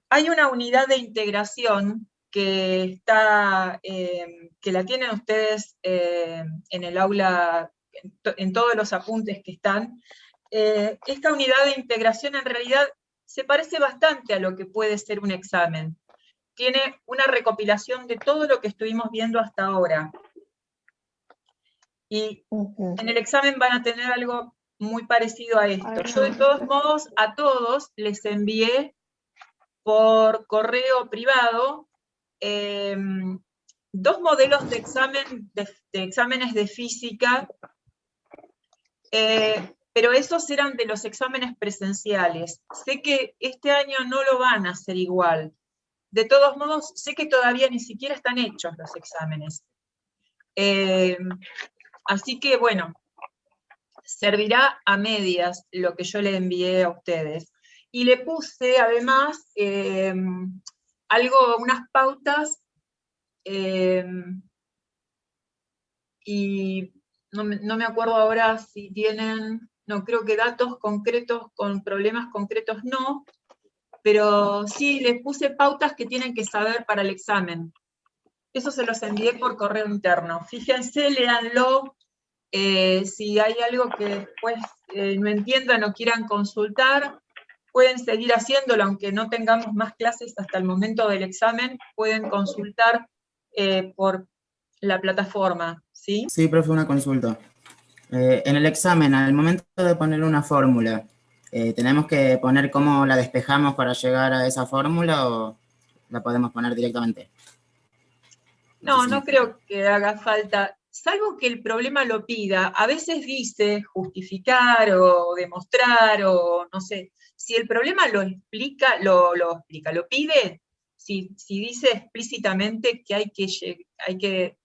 Hay una unidad de integración que la tienen ustedes en el aula, en todos los apuntes que están. Esta unidad de integración en realidad se parece bastante a lo que puede ser un examen. Tiene una recopilación de todo lo que estuvimos viendo hasta ahora. Y en el examen van a tener algo muy parecido a esto. Yo de todos modos a todos les envié por correo privado 2 modelos de exámenes de física, pero esos eran de los exámenes presenciales. Sé que este año no lo van a hacer igual. De todos modos, sé que todavía ni siquiera están hechos los exámenes. Así que, bueno, servirá a medias lo que yo le envié a ustedes. Y le puse, además, unas pautas, y no me acuerdo ahora si tienen, no, creo que datos concretos con problemas concretos no, pero sí les puse pautas que tienen que saber para el examen. Eso se los envié por correo interno. Fíjense, léanlo. Si hay algo que después no entiendan o quieran consultar, pueden seguir haciéndolo, aunque no tengamos más clases hasta el momento del examen, pueden consultar por la plataforma, ¿sí? Sí, profe, una consulta. En el examen, al momento de poner una fórmula, ¿tenemos que poner cómo la despejamos para llegar a esa fórmula o la podemos poner directamente? No, no creo que haga falta, salvo que el problema lo pida. A veces dice justificar o demostrar o no sé. Si el problema lo explica, lo pide, si dice explícitamente que hay que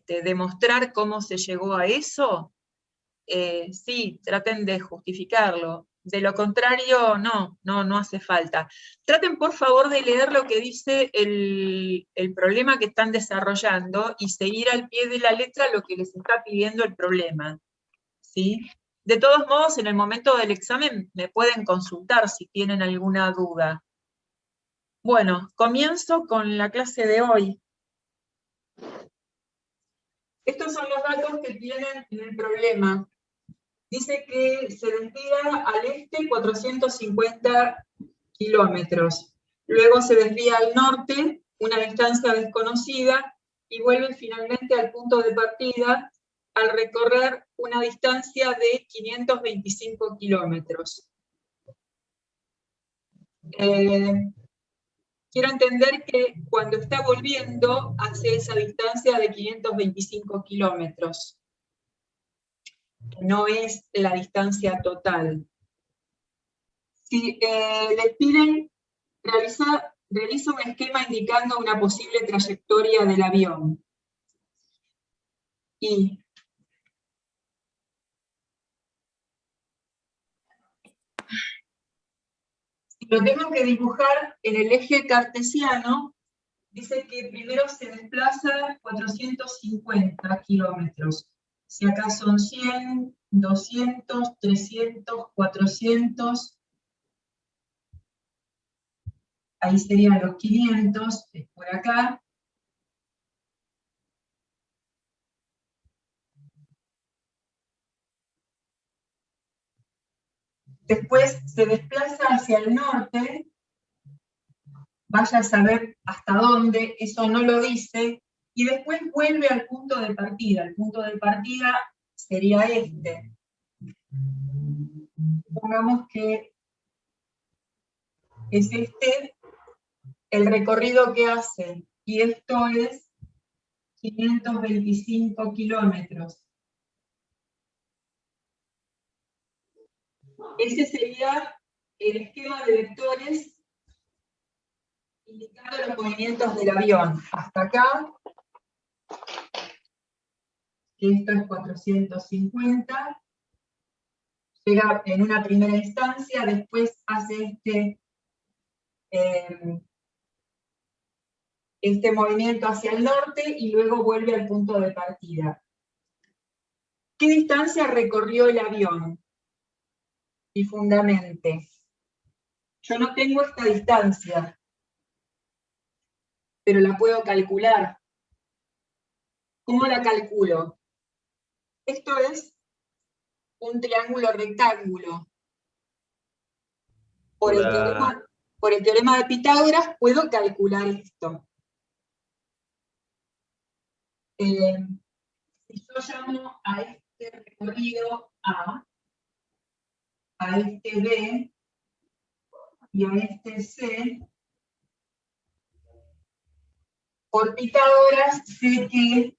demostrar cómo se llegó a eso, sí, traten de justificarlo. De lo contrario, no hace falta. Traten, por favor, de leer lo que dice el problema que están desarrollando y seguir al pie de la letra lo que les está pidiendo el problema, ¿sí? De todos modos, en el momento del examen me pueden consultar si tienen alguna duda. Bueno, comienzo con la clase de hoy. Estos son los datos que tienen en el problema. Dice que se desvía al este 450 kilómetros. Luego se desvía al norte, una distancia desconocida, y vuelve finalmente al punto de partida al recorrer una distancia de 525 kilómetros. Quiero entender que cuando está volviendo hace esa distancia de 525 kilómetros. No es la distancia total. Si les piden, realiza un esquema indicando una posible trayectoria del avión. Y si lo tengo que dibujar en el eje cartesiano, dice que primero se desplaza 450 kilómetros. Si acá son 100, 200, 300, 400, ahí serían los 500, es por acá. Después se desplaza hacia el norte, vaya a saber hasta dónde, eso no lo dice, y después vuelve al punto de partida. El punto de partida sería este. Pongamos que es este el recorrido que hace, y esto es 525 kilómetros. Ese sería el esquema de vectores indicando los movimientos del avión. Hasta acá, esto es 450, llega en una primera instancia, después hace este movimiento hacia el norte y luego vuelve al punto de partida. ¿Qué distancia recorrió el avión? Y fundamente. Yo no tengo esta distancia, pero la puedo calcular. ¿Cómo la calculo? Esto es un triángulo rectángulo. Por el teorema de Pitágoras puedo calcular esto. Si yo llamo a este recorrido a este B y a este C, por Pitágoras sé que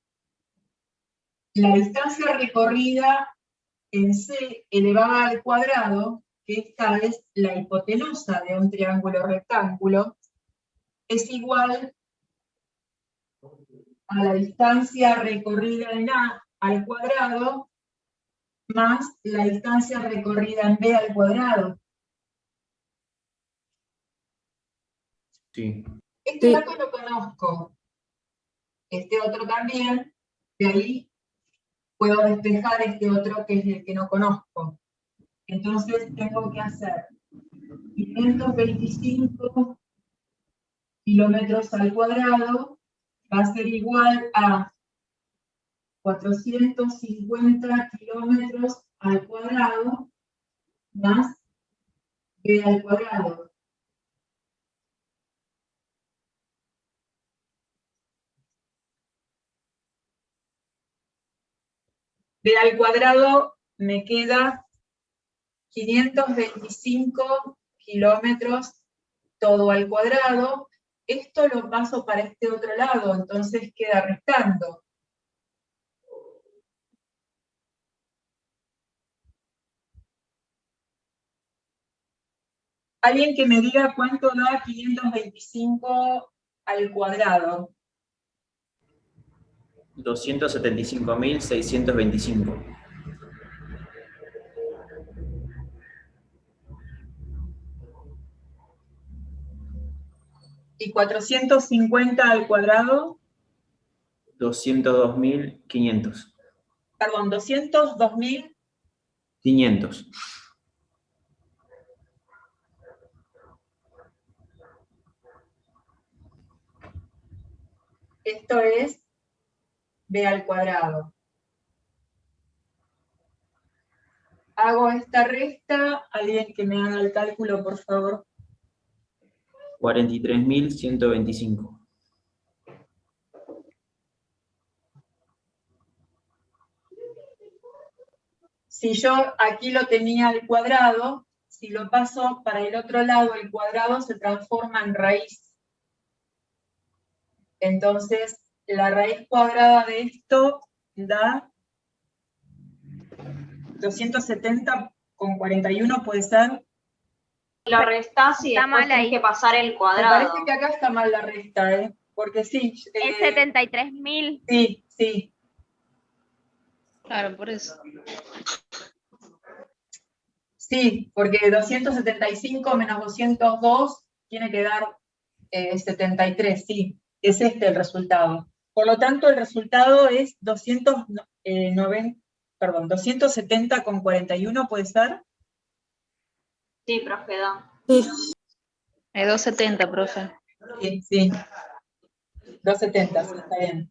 la distancia recorrida en C elevada al cuadrado, que esta es la hipotenusa de un triángulo rectángulo, es igual a la distancia recorrida en A al cuadrado más la distancia recorrida en B al cuadrado. Sí. Este dato lo conozco, este otro también, de ahí puedo despejar este otro que es el que no conozco. Entonces tengo que hacer 525 kilómetros al cuadrado va a ser igual a 450 kilómetros al cuadrado más b al cuadrado. B al cuadrado me queda 525 kilómetros todo al cuadrado. Esto lo paso para este otro lado, entonces queda restando. Alguien que me diga cuánto da 525 al cuadrado. 275.625. ¿Y 450 al cuadrado? 202.500. Perdón, 202.000. 500. Esto es b al cuadrado. Hago esta resta, alguien que me haga el cálculo, por favor. 43.125. Si yo aquí lo tenía al cuadrado, si lo paso para el otro lado, el cuadrado se transforma en raíz. Entonces, la raíz cuadrada de esto da 270,41, ¿puede ser? Lo restás y después tenés que pasar el Me cuadrado. parece que acá está mal la resta, ¿eh? Porque sí. Es 73.000. Sí, sí. Claro, por eso. Sí, porque 275 menos 202 tiene que dar 73, sí. Es este el resultado. Por lo tanto, el resultado es 270,41, ¿puede ser? Sí, profe, da. Es 270, profe. Sí, sí. 270, sí, está bien.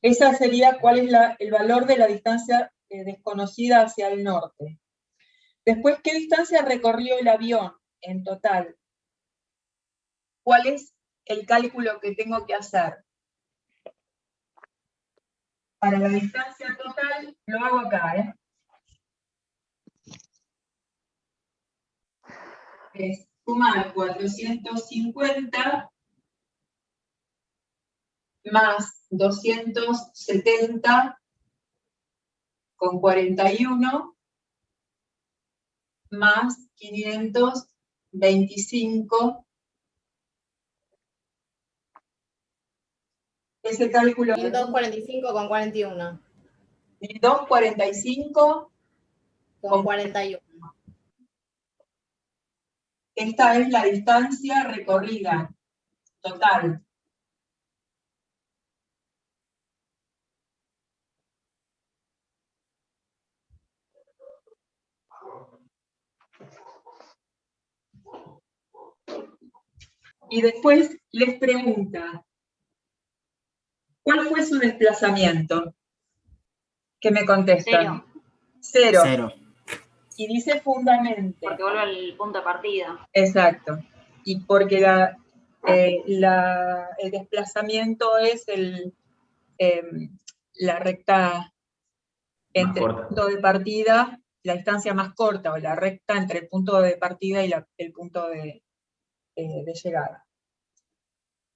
Esa sería cuál es el valor de la distancia desconocida hacia el norte. Después, ¿qué distancia recorrió el avión en total? ¿Cuál es el cálculo que tengo que hacer? Para la distancia total, lo hago acá, ¿eh? Es sumar 450 más 270,41 más 525. Ese cálculo... 245,41. 245,41. Esta es la distancia recorrida total. Y después les pregunta, ¿cuál fue su desplazamiento? ¿Qué me contestan? 0. 0. Y dice fundamente. Porque vuelve al punto de partida. Exacto. Y porque el desplazamiento es la recta entre el punto de partida, la distancia más corta, o la recta entre el punto de partida y el punto de llegada.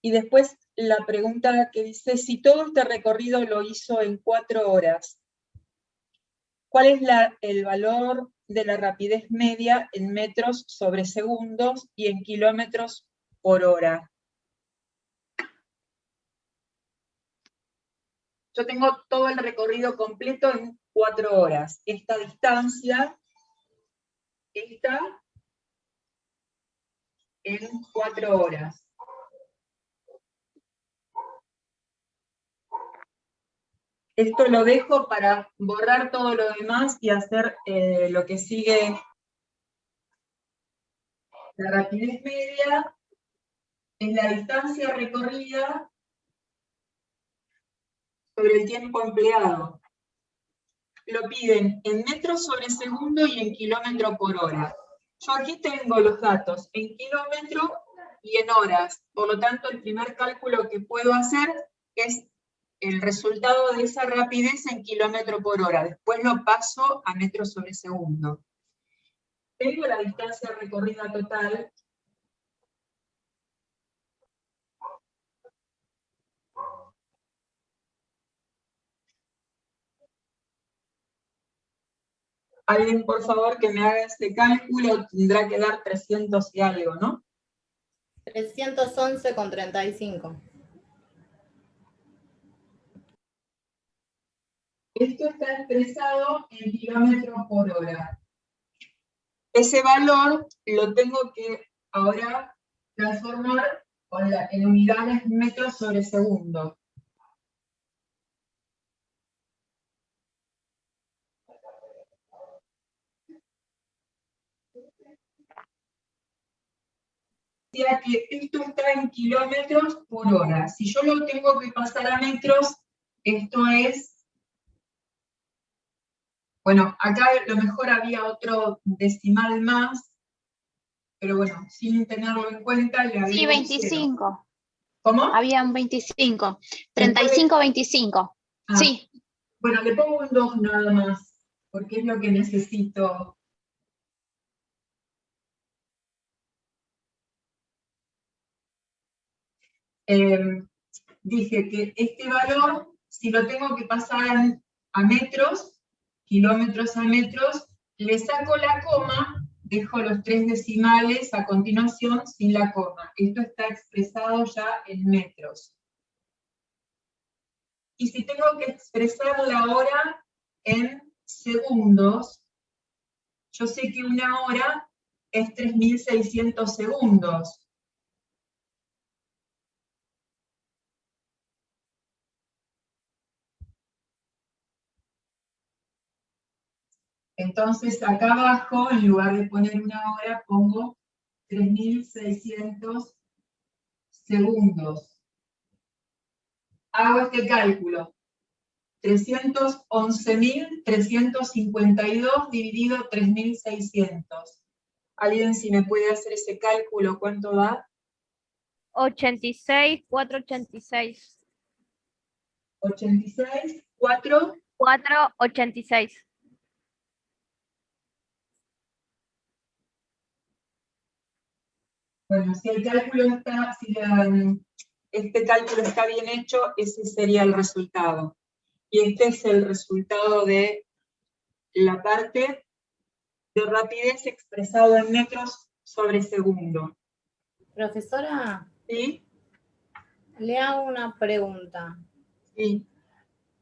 Y después la pregunta que dice, si todo este recorrido lo hizo en 4 horas, ¿cuál es el valor de la rapidez media en metros sobre segundos y en kilómetros por hora? Yo tengo todo el recorrido completo en 4 horas. Esta distancia está en 4 horas. Esto lo dejo para borrar todo lo demás y hacer lo que sigue. La rapidez media es la distancia recorrida sobre el tiempo empleado. Lo piden en metros sobre segundo y en kilómetro por hora. Yo aquí tengo los datos en kilómetro y en horas. Por lo tanto, el primer cálculo que puedo hacer es el resultado de esa rapidez en kilómetro por hora. Después lo paso a metros sobre segundo. Tengo la distancia recorrida total. Alguien, por favor, que me haga este cálculo, tendrá que dar 300 y algo, ¿no? 311,35. Esto está expresado en kilómetros por hora. Ese valor lo tengo que ahora transformar en unidades metros sobre segundo. O sea que esto está en kilómetros por hora. Si yo lo tengo que pasar a metros, esto es... Bueno, acá a lo mejor había otro decimal más, pero bueno, sin tenerlo en cuenta, le agrego Sí, 25. 0. ¿Cómo? Había un 25. 35, 25. Ah, Sí. bueno, le pongo un 2 nada más, porque es lo que necesito. Dije que este valor, si lo tengo que pasar a metros, kilómetros a metros, le saco la coma, dejo los 3 decimales a continuación sin la coma. Esto está expresado ya en metros. Y si tengo que expresar la hora en segundos, yo sé que una hora es 3.600 segundos. Entonces, acá abajo, en lugar de poner una hora, pongo 3.600 segundos. Hago este cálculo. 311.352 dividido 3.600. ¿Alguien si me puede hacer ese cálculo? ¿Cuánto da? 86, 486. 86, 4. 486. Bueno, si el cálculo está, este cálculo está bien hecho, ese sería el resultado. Y este es el resultado de la parte de rapidez expresado en metros sobre segundo. Profesora, ¿Sí? le hago una pregunta. Sí.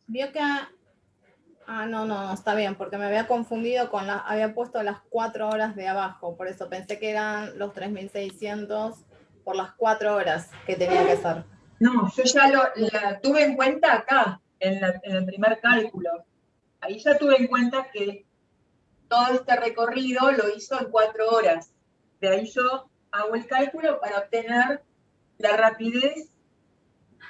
Vio que... no, está bien, porque me había confundido con había puesto las 4 horas de abajo, por eso pensé que eran los 3.600 por las 4 horas que tenía que ser. No, yo ya la tuve en cuenta acá, en el primer cálculo. Ahí ya tuve en cuenta que todo este recorrido lo hizo en 4 horas. De ahí yo hago el cálculo para obtener la rapidez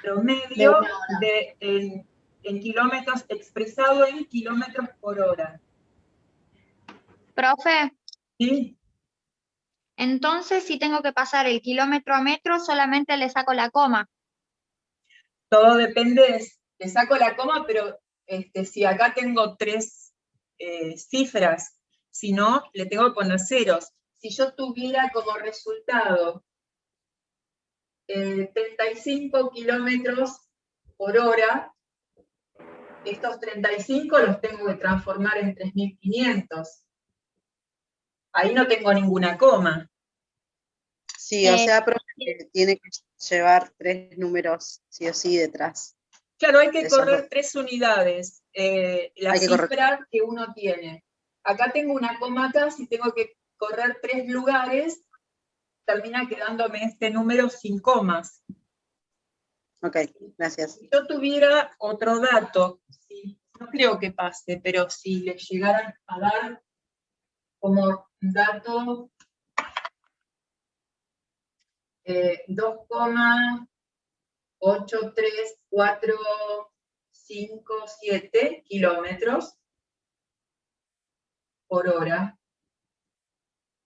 promedio en kilómetros, expresado en kilómetros por hora. Profe, ¿Sí? entonces si tengo que pasar el kilómetro a metro, solamente le saco la coma. Todo depende, le saco la coma, pero si acá tengo 3 cifras, si no, le tengo que poner ceros. Si yo tuviera como resultado 35 kilómetros por hora, estos 35 los tengo que transformar en 3.500. Ahí no tengo ninguna coma. Sí, o sea, profe, tiene que llevar 3 números sí o sí detrás. Claro, hay que Esos correr dos. 3 unidades, la Hay que correr. cifra que uno tiene. Acá tengo una coma acá, si tengo que correr 3 lugares, termina quedándome este número sin comas. Ok, gracias. Si yo tuviera otro dato, no creo que pase, pero si le llegaran a dar como dato 2,83457 kilómetros por hora.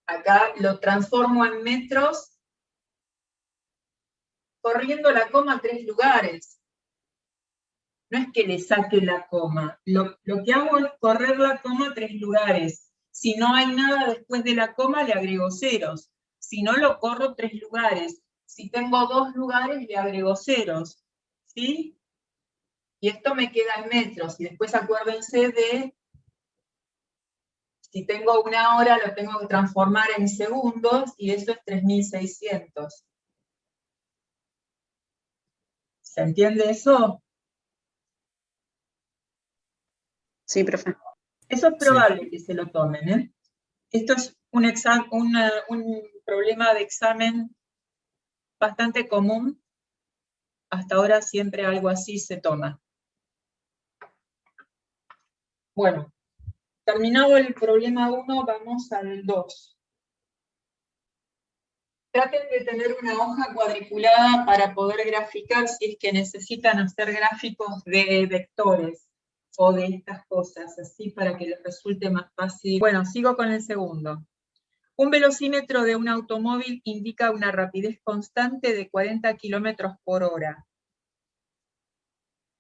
Acá lo transformo en metros, corriendo la coma 3 lugares. No es que le saque la coma, lo que hago es correr la coma 3 lugares. Si no hay nada después de la coma, le agrego ceros. Si no, lo corro 3 lugares. Si tengo 2 lugares, le agrego ceros. ¿Sí? Y esto me queda en metros. Y después acuérdense de, si tengo 1 hora, lo tengo que transformar en segundos, y eso es 3.600. ¿Se entiende eso? Sí, profe. Eso es probable que se lo tomen, ¿eh? Esto es un problema de examen bastante común. Hasta ahora siempre algo así se toma. Bueno, terminado el problema 1, vamos al 2. Traten de tener una hoja cuadriculada para poder graficar si es que necesitan hacer gráficos de vectores o de estas cosas, así para que les resulte más fácil. Bueno, sigo con el segundo. Un velocímetro de un automóvil indica una rapidez constante de 40 kilómetros por hora.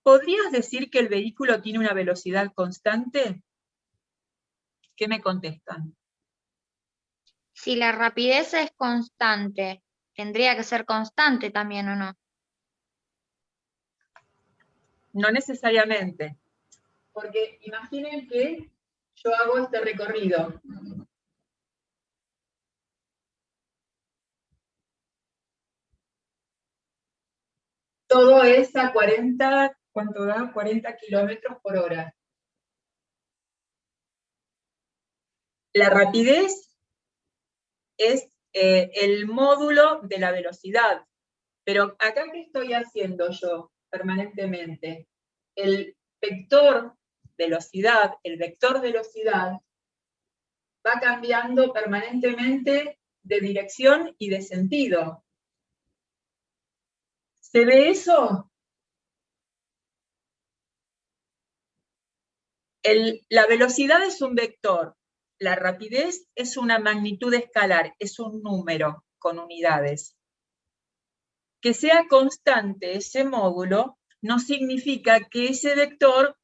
¿Podrías decir que el vehículo tiene una velocidad constante? ¿Qué me contestan? Si la rapidez es constante, tendría que ser constante también, ¿o no? No necesariamente, porque imaginen que yo hago este recorrido. Todo es a 40, ¿cuánto da? 40 kilómetros por hora. La rapidez es el módulo de la velocidad. Pero acá, ¿qué estoy haciendo yo permanentemente? El vector velocidad va cambiando permanentemente de dirección y de sentido. ¿Se ve eso? La velocidad es un vector, la rapidez es una magnitud escalar, es un número con unidades. Que sea constante ese módulo no significa que ese vector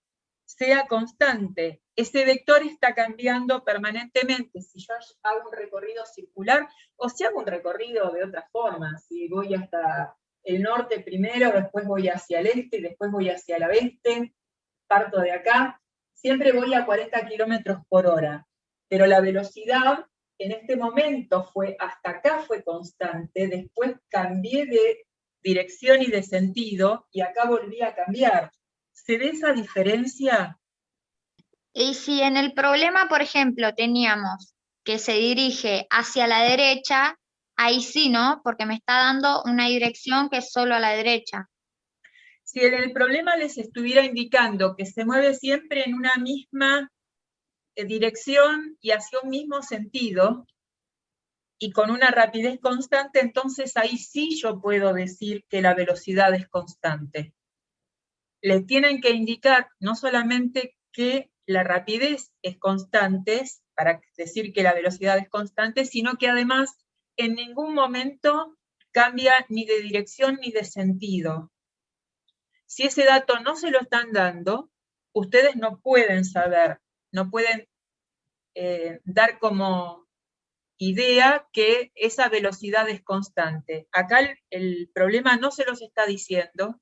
sea constante. Ese vector está cambiando permanentemente. Si yo hago un recorrido circular o si hago un recorrido de otra forma, si voy hasta el norte primero, después voy hacia el este y después voy hacia el oeste, parto de acá, siempre voy a 40 kilómetros por hora. Pero la velocidad en este momento hasta acá fue constante, después cambié de dirección y de sentido, y acá volví a cambiar. ¿Se ve esa diferencia? Y si en el problema, por ejemplo, teníamos que se dirige hacia la derecha, ahí sí, ¿no? Porque me está dando una dirección que es solo a la derecha. Si en el problema les estuviera indicando que se mueve siempre en una misma dirección y hacia un mismo sentido, y con una rapidez constante, entonces ahí sí yo puedo decir que la velocidad es constante. Le tienen que indicar no solamente que la rapidez es constante, para decir que la velocidad es constante, sino que además en ningún momento cambia ni de dirección ni de sentido. Si ese dato no se lo están dando, ustedes no pueden saber, no pueden dar como idea que esa velocidad es constante. Acá el problema no se los está diciendo,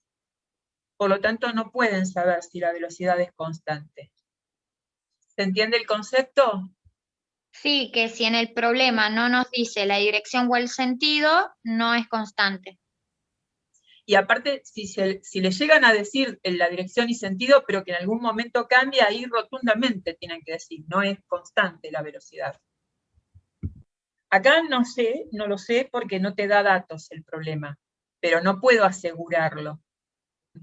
por lo tanto no pueden saber si la velocidad es constante. ¿Se entiende el concepto? Sí, que si en el problema no nos dice la dirección o el sentido, no es constante. Y aparte, si le llegan a decir en la dirección y sentido, pero que en algún momento cambia, ahí rotundamente tienen que decir, no es constante la velocidad. Acá no sé, no lo sé porque no te da datos el problema, pero no puedo asegurarlo.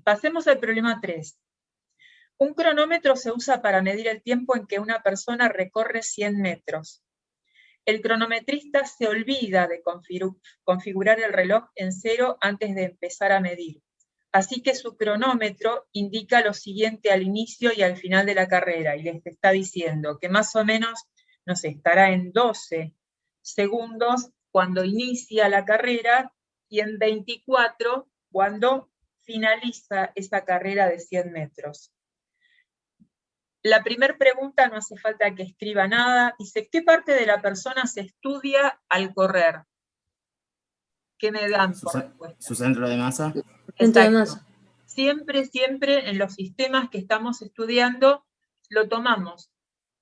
Pasemos al problema 3. Un cronómetro se usa para medir el tiempo en que una persona recorre 100 metros. El cronometrista se olvida de configurar el reloj en 0 antes de empezar a medir. Así que su cronómetro indica lo siguiente al inicio y al final de la carrera, y les está diciendo que más o menos, no sé, estará en 12 segundos cuando inicia la carrera y en 24 cuando finaliza esa carrera de 100 metros. La primera pregunta, no hace falta que escriba nada, dice, ¿qué parte de la persona se estudia al correr? ¿Qué me dan por respuesta? Su centro de masa. Exacto. Siempre, siempre en los sistemas que estamos estudiando, lo tomamos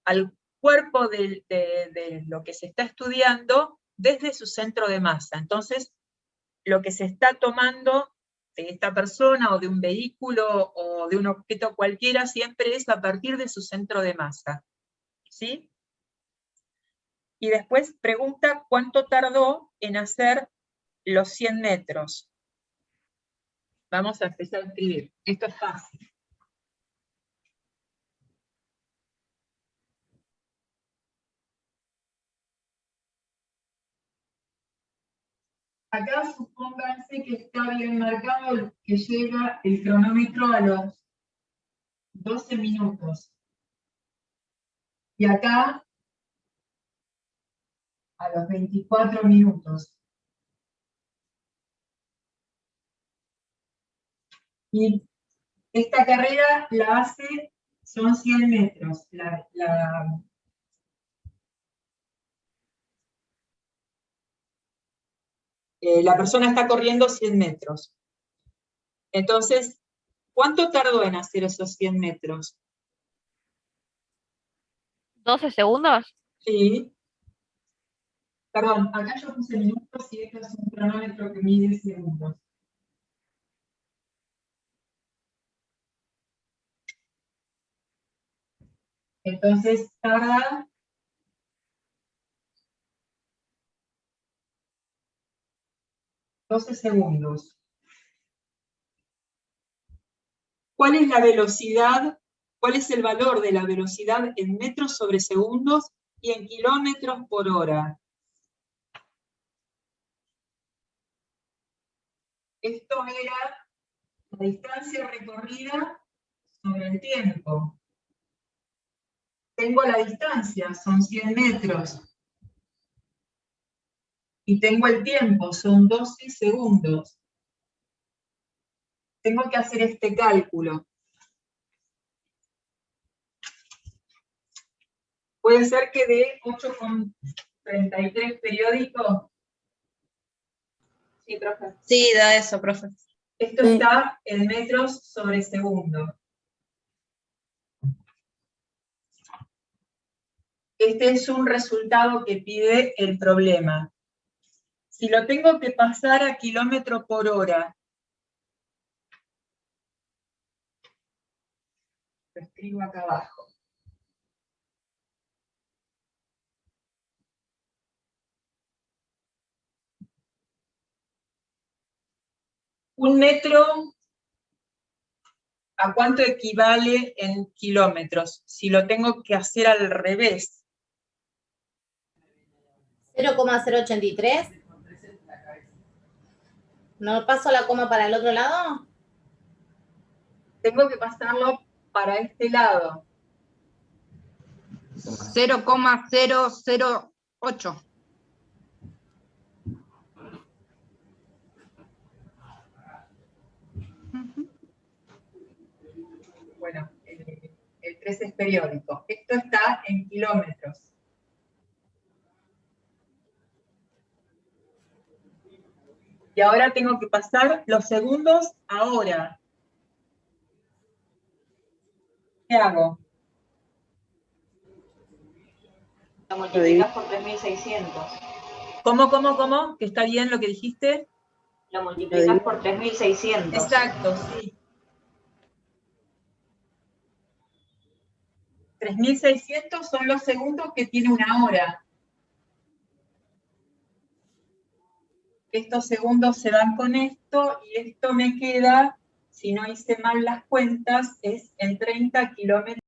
al cuerpo de lo que se está estudiando desde su centro de masa. Entonces, lo que se está tomando de esta persona o de un vehículo o de un objeto cualquiera siempre es a partir de su centro de masa. ¿Sí? Y después pregunta cuánto tardó en hacer los 100 metros. Vamos a empezar a escribir. Esto es fácil. Acá supónganse que está bien marcado que llega el cronómetro a los 12 minutos. Y acá a los 24 minutos. Y esta carrera la hace, son 100 metros. La persona está corriendo 100 metros. Entonces, ¿cuánto tardó en hacer esos 100 metros? ¿12 segundos? Sí. Perdón, acá yo puse minutos y esto es un cronómetro que mide segundos. Entonces, tarda 12 segundos. ¿Cuál es la velocidad? ¿Cuál es el valor de la velocidad en metros sobre segundos y en kilómetros por hora? Esto era la distancia recorrida sobre el tiempo. Tengo la distancia, son 100 metros. Y tengo el tiempo, son 12 segundos. Tengo que hacer este cálculo. Puede ser que dé 8,33 periódicos. Sí, profe. Sí, da eso, profe. Esto está en metros sobre segundo. Este es un resultado que pide el problema. Si lo tengo que pasar a kilómetro por hora, lo escribo acá abajo. Un metro, ¿a cuánto equivale en kilómetros? Si lo tengo que hacer al revés. 0,083. ¿No paso la coma para el otro lado? Tengo que pasarlo para este lado. 0,008. Bueno, el 3 es periódico. Esto está en kilómetros. Y ahora tengo que pasar los segundos a hora. ¿Qué hago? Lo multiplicas por 3600. ¿Cómo? ¿Que está bien lo que dijiste? Lo multiplicas por 3600. Exacto, sí. 3600 son los segundos que tiene una hora. Estos segundos se van con esto y esto me queda, si no hice mal las cuentas, es en 30 kilómetros.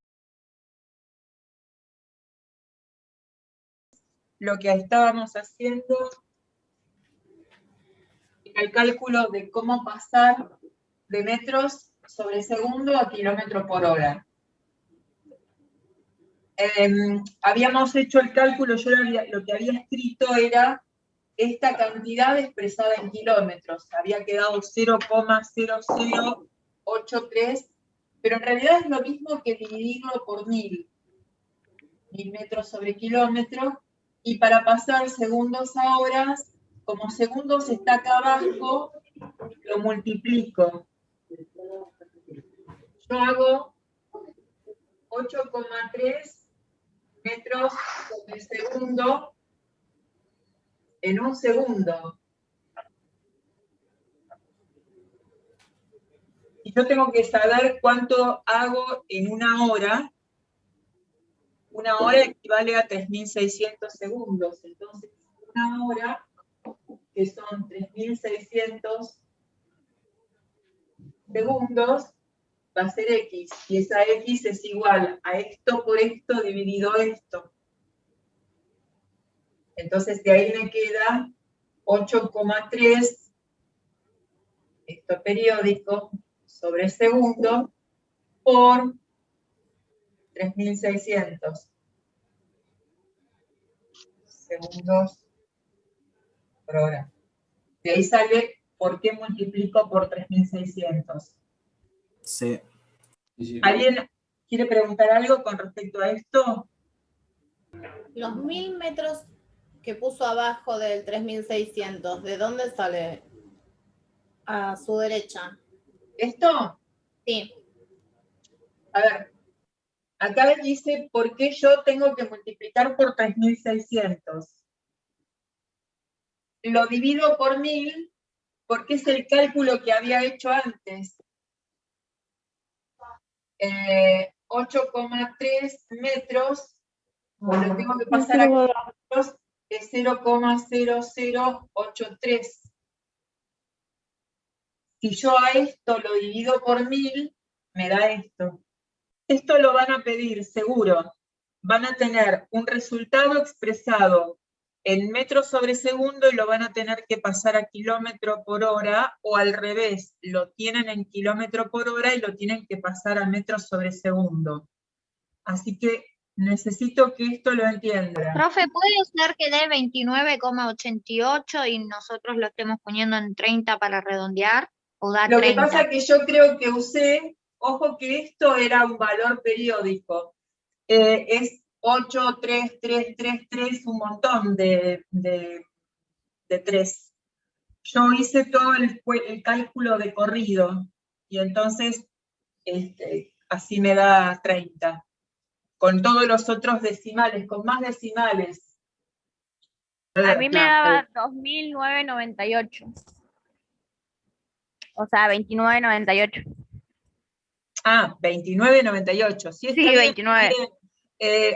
Lo que estábamos haciendo era el cálculo de cómo pasar de metros sobre segundo a kilómetro por hora. Habíamos hecho el cálculo, yo lo que había escrito era esta cantidad expresada en kilómetros. Había quedado 0,0083, pero en realidad es lo mismo que dividirlo por 1000 metros sobre kilómetro, y para pasar segundos a horas, como segundos está acá abajo, lo multiplico. Yo hago 8,3 metros sobre segundo en un segundo. Y yo tengo que saber cuánto hago en una hora. Una hora equivale a 3600 segundos. Entonces, una hora, que son 3600 segundos, va a ser X. Y esa X es igual a esto por esto dividido esto. Entonces, de ahí me queda 8,3, esto periódico, sobre segundo, por 3600 segundos por hora. De ahí sale por qué multiplico por 3600. Sí. ¿Alguien quiere preguntar algo con respecto a esto? Los 1000 metros que puso abajo del 3600, ¿de dónde sale? A su derecha. ¿Esto? Sí. A ver, acá les dice por qué yo tengo que multiplicar por 3600. Lo divido por 1000 porque es el cálculo que había hecho antes. 8,3 metros, lo tengo que pasar a kilómetros, es 0,0083. Si yo a esto lo divido por 1000, me da esto. Esto lo van a pedir, seguro. Van a tener un resultado expresado en metros sobre segundo y lo van a tener que pasar a kilómetro por hora, o al revés, lo tienen en kilómetro por hora y lo tienen que pasar a metros sobre segundo. Así que necesito que esto lo entiendan. Profe, ¿puede ser que dé 29,88 y nosotros lo estemos poniendo en 30 para redondear? ¿O da Lo 30? que pasa es que yo creo que usé, ojo que esto era un valor periódico. Es 8, 3, 3, 3, 3, un montón de 3. Yo hice todo el cálculo de corrido y entonces así me da 30. Con todos los otros decimales, con más decimales. A mí me daba 2998. O sea, 2998. Ah, 29,98. Sí, está bien, 29.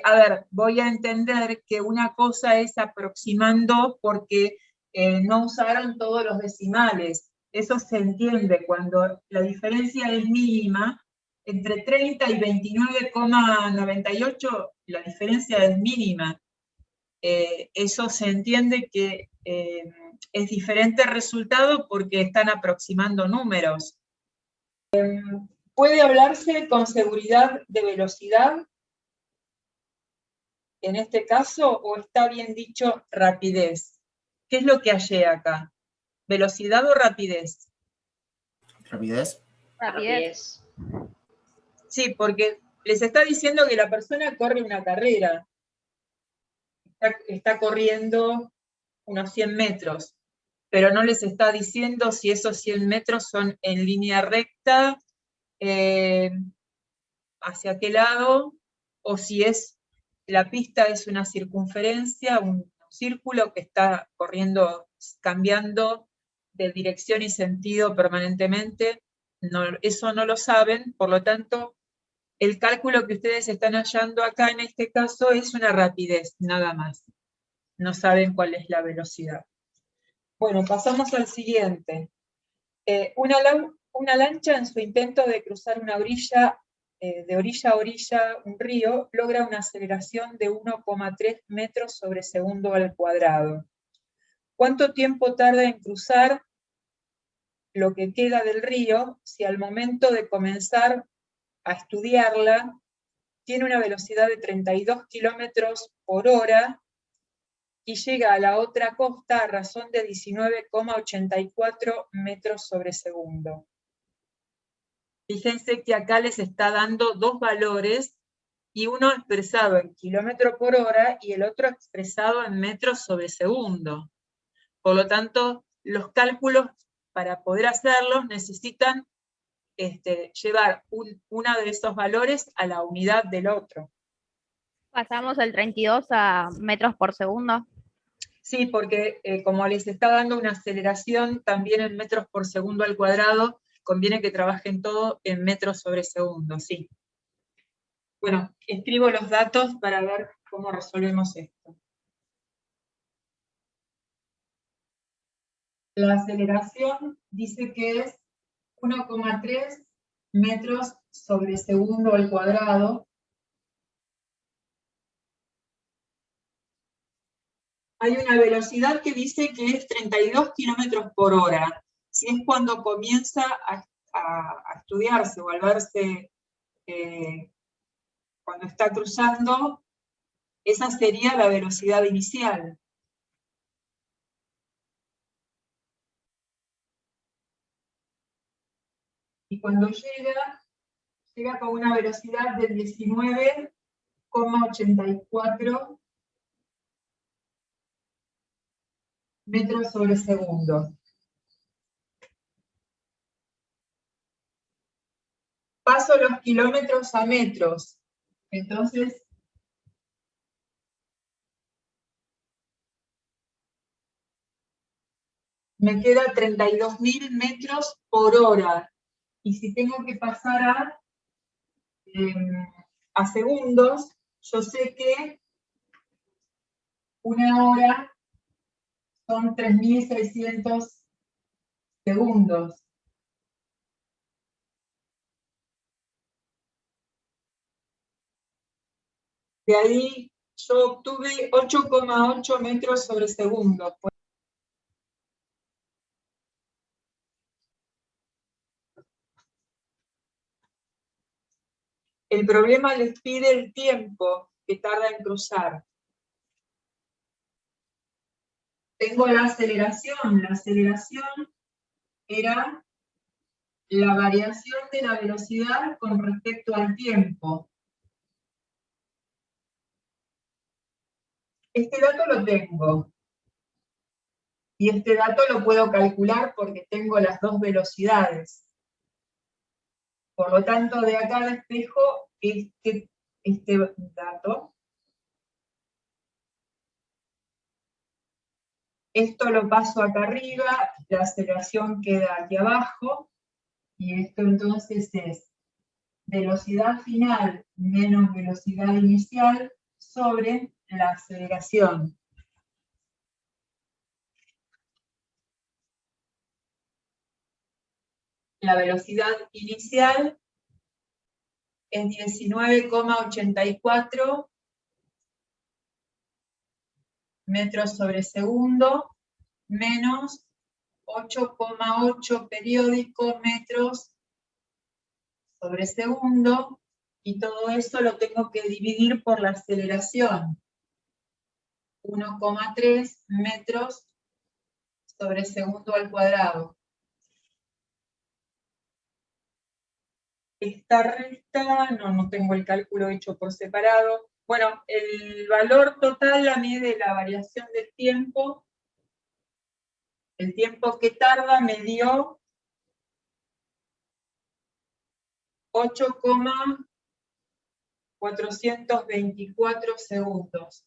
A ver, voy a entender que una cosa es aproximando porque no usaron todos los decimales. Eso se entiende cuando la diferencia es mínima. Entre 30 y 29,98 la diferencia es mínima. eso se entiende que es diferente el resultado porque están aproximando números. ¿Puede hablarse con seguridad de velocidad en este caso, o está bien dicho rapidez? ¿Qué es lo que hallé acá? ¿Velocidad o rapidez? ¿Rapidez? Rapidez. Sí, porque les está diciendo que la persona corre una carrera. Está corriendo unos 100 metros, pero no les está diciendo si esos 100 metros son en línea recta, hacia qué lado, o si la pista es una circunferencia, un círculo que está corriendo, cambiando de dirección y sentido permanentemente. No, eso no lo saben, por lo tanto, el cálculo que ustedes están hallando acá en este caso es una rapidez, nada más. No saben cuál es la velocidad. Bueno, pasamos al siguiente. Una lancha en su intento de cruzar una orilla, de orilla a orilla, un río, logra una aceleración de 1,3 metros sobre segundo al cuadrado. ¿Cuánto tiempo tarda en cruzar lo que queda del río si al momento de comenzar a estudiarla tiene una velocidad de 32 kilómetros por hora y llega a la otra costa a razón de 19,84 metros sobre segundo? Fíjense que acá les está dando dos valores, y uno expresado en kilómetro por hora y el otro expresado en metros sobre segundo. Por lo tanto, los cálculos, para poder hacerlos, necesitan llevar uno de esos valores a la unidad del otro. Pasamos el 32 a metros por segundo. Sí, porque como les está dando una aceleración también en metros por segundo al cuadrado, conviene que trabajen todo en metros sobre segundo, sí. Bueno, escribo los datos para ver cómo resolvemos esto. La aceleración dice que es 1,3 metros sobre segundo al cuadrado. Hay una velocidad que dice que es 32 kilómetros por hora. Si es cuando comienza a estudiarse o al verse cuando está cruzando, esa sería la velocidad inicial. Y cuando llega con una velocidad de 19,84 metros sobre segundo. Paso los kilómetros a metros. Entonces, me queda 32.000 metros por hora. Y si tengo que pasar a segundos, yo sé que una hora son 3.600 segundos. De ahí yo obtuve 8,8 metros sobre segundo. El problema les pide el tiempo que tarda en cruzar. Tengo la aceleración. La aceleración era la variación de la velocidad con respecto al tiempo. Este dato lo tengo. Y este dato lo puedo calcular porque tengo las dos velocidades. Por lo tanto, de acá despejo este dato. Esto lo paso acá arriba, la aceleración queda aquí abajo, y esto entonces es velocidad final menos velocidad inicial sobre la aceleración. La velocidad inicial es 19,84 metros sobre segundo menos 8,8 periódico metros sobre segundo, y todo eso lo tengo que dividir por la aceleración. 1,3 metros sobre segundo al cuadrado. Esta resta, no tengo el cálculo hecho por separado. Bueno, el valor total la mide la variación del tiempo. El tiempo que tarda me dio 8,424 segundos.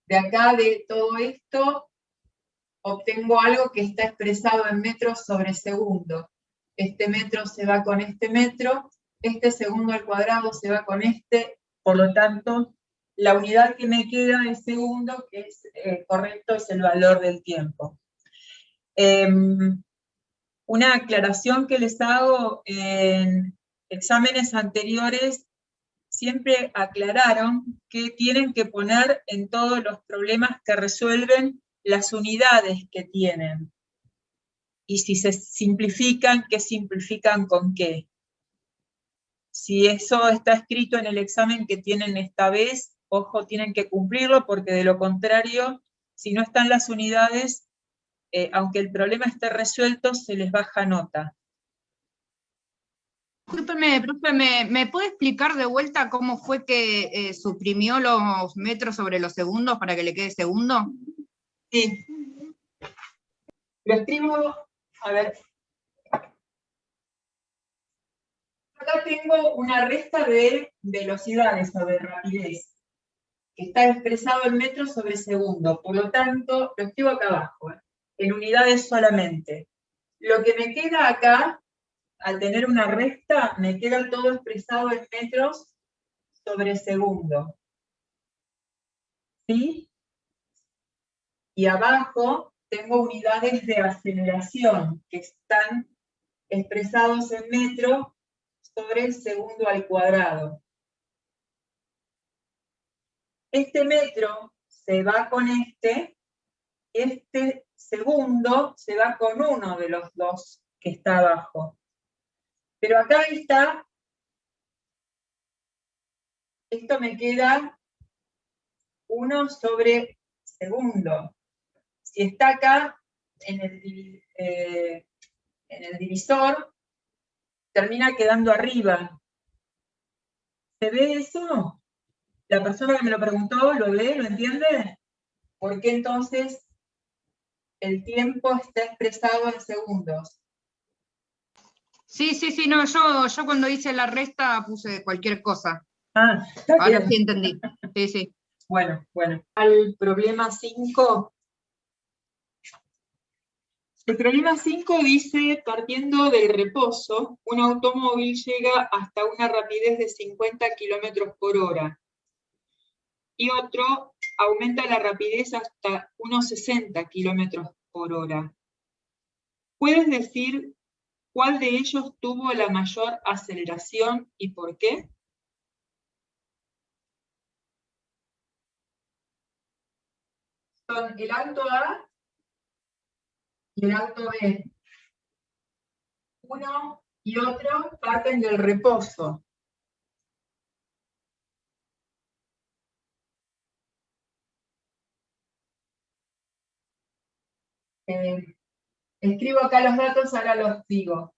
De acá, de todo esto, obtengo algo que está expresado en metros sobre segundo. Este metro se va con este metro, este segundo al cuadrado se va con este, por lo tanto, la unidad que me queda es segundo, que es correcto, es el valor del tiempo. Una aclaración que les hago: en exámenes anteriores siempre aclararon que tienen que poner en todos los problemas que resuelven las unidades que tienen. Y si se simplifican, ¿qué simplifican con qué? Si eso está escrito en el examen que tienen esta vez, ojo, tienen que cumplirlo, porque de lo contrario, si no están las unidades, aunque el problema esté resuelto, se les baja nota. Discúlpeme, profe, ¿me puede explicar de vuelta cómo fue que suprimió los metros sobre los segundos para que le quede segundo? Sí. Lo escribo, a ver. Acá tengo una resta de velocidades o de rapidez, que está expresado en metros sobre segundo. Por lo tanto, lo escribo acá abajo, en unidades solamente. Lo que me queda acá, al tener una resta, me queda todo expresado en metros sobre segundo. ¿Sí? Y abajo tengo unidades de aceleración, que están expresados en metros sobre segundo al cuadrado. Este metro se va con este segundo se va con uno de los dos que está abajo. Pero acá está, esto me queda 1 sobre segundo. Si está acá en el divisor, termina quedando arriba. ¿Se ve eso? La persona que me lo preguntó, ¿lo ve? ¿Lo entiende? ¿Por qué entonces el tiempo está expresado en segundos? Sí, no, yo cuando hice la resta puse cualquier cosa. Ah, está ahora bien. Sí entendí. Sí. Bueno. Al problema 5. El problema 5 dice: partiendo del reposo, un automóvil llega hasta una rapidez de 50 kilómetros por hora. Y otro aumenta la rapidez hasta unos 60 kilómetros por hora. ¿Puedes decir cuál de ellos tuvo la mayor aceleración y por qué? Son el auto A y el auto B. Uno y otro parten del reposo. Escribo acá los datos, ahora los digo.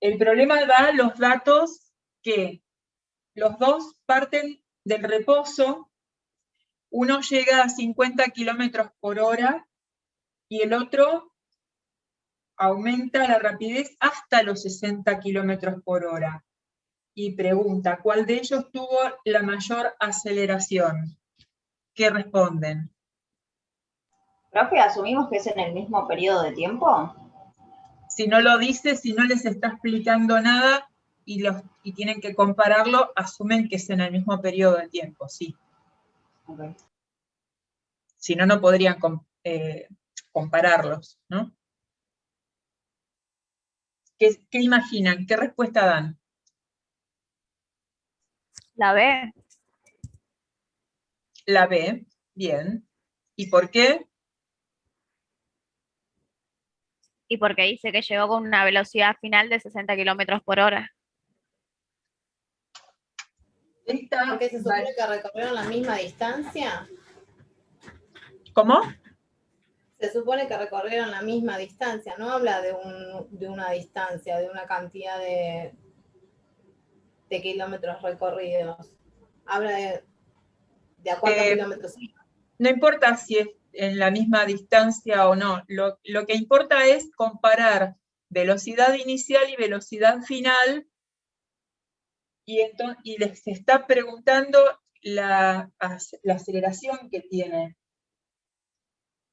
El problema da los datos que los dos parten del reposo, uno llega a 50 kilómetros por hora y el otro aumenta la rapidez hasta los 60 kilómetros por hora. Y pregunta, ¿cuál de ellos tuvo la mayor aceleración? ¿Qué responden? Profe, ¿asumimos que es en el mismo periodo de tiempo? Si no lo dice, si no les está explicando nada y tienen que compararlo, asumen que es en el mismo periodo de tiempo, sí. Ok. Si no, no podrían compararlos, ¿no? ¿Qué imaginan? ¿Qué respuesta dan? La B. La B, bien. ¿Y por qué? Y porque dice que llegó con una velocidad final de 60 kilómetros por hora. Porque se supone que recorrieron la misma distancia. ¿Cómo? Se supone que recorrieron la misma distancia, no habla de una distancia, de una cantidad de kilómetros recorridos. Habla de a cuántos kilómetros. No importa si es en la misma distancia o no, lo que importa es comparar velocidad inicial y velocidad final, y les está preguntando la aceleración que tiene.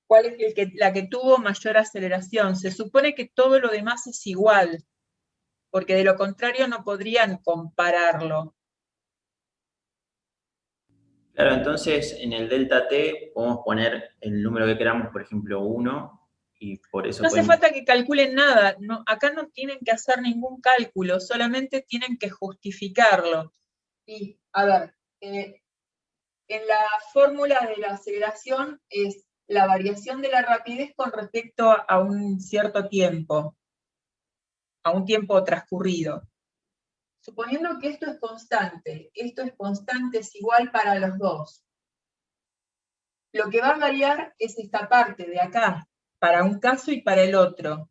¿Cuál es la que tuvo mayor aceleración? Se supone que todo lo demás es igual, porque de lo contrario no podrían compararlo. Claro, entonces en el delta T podemos poner el número que queramos, por ejemplo 1, y por eso No hace podemos... falta que calculen nada, no, acá no tienen que hacer ningún cálculo, solamente tienen que justificarlo. Y, a ver, en la fórmula de la aceleración es la variación de la rapidez con respecto a un cierto tiempo, a un tiempo transcurrido. Suponiendo que esto es constante es igual para los dos. Lo que va a variar es esta parte de acá, para un caso y para el otro.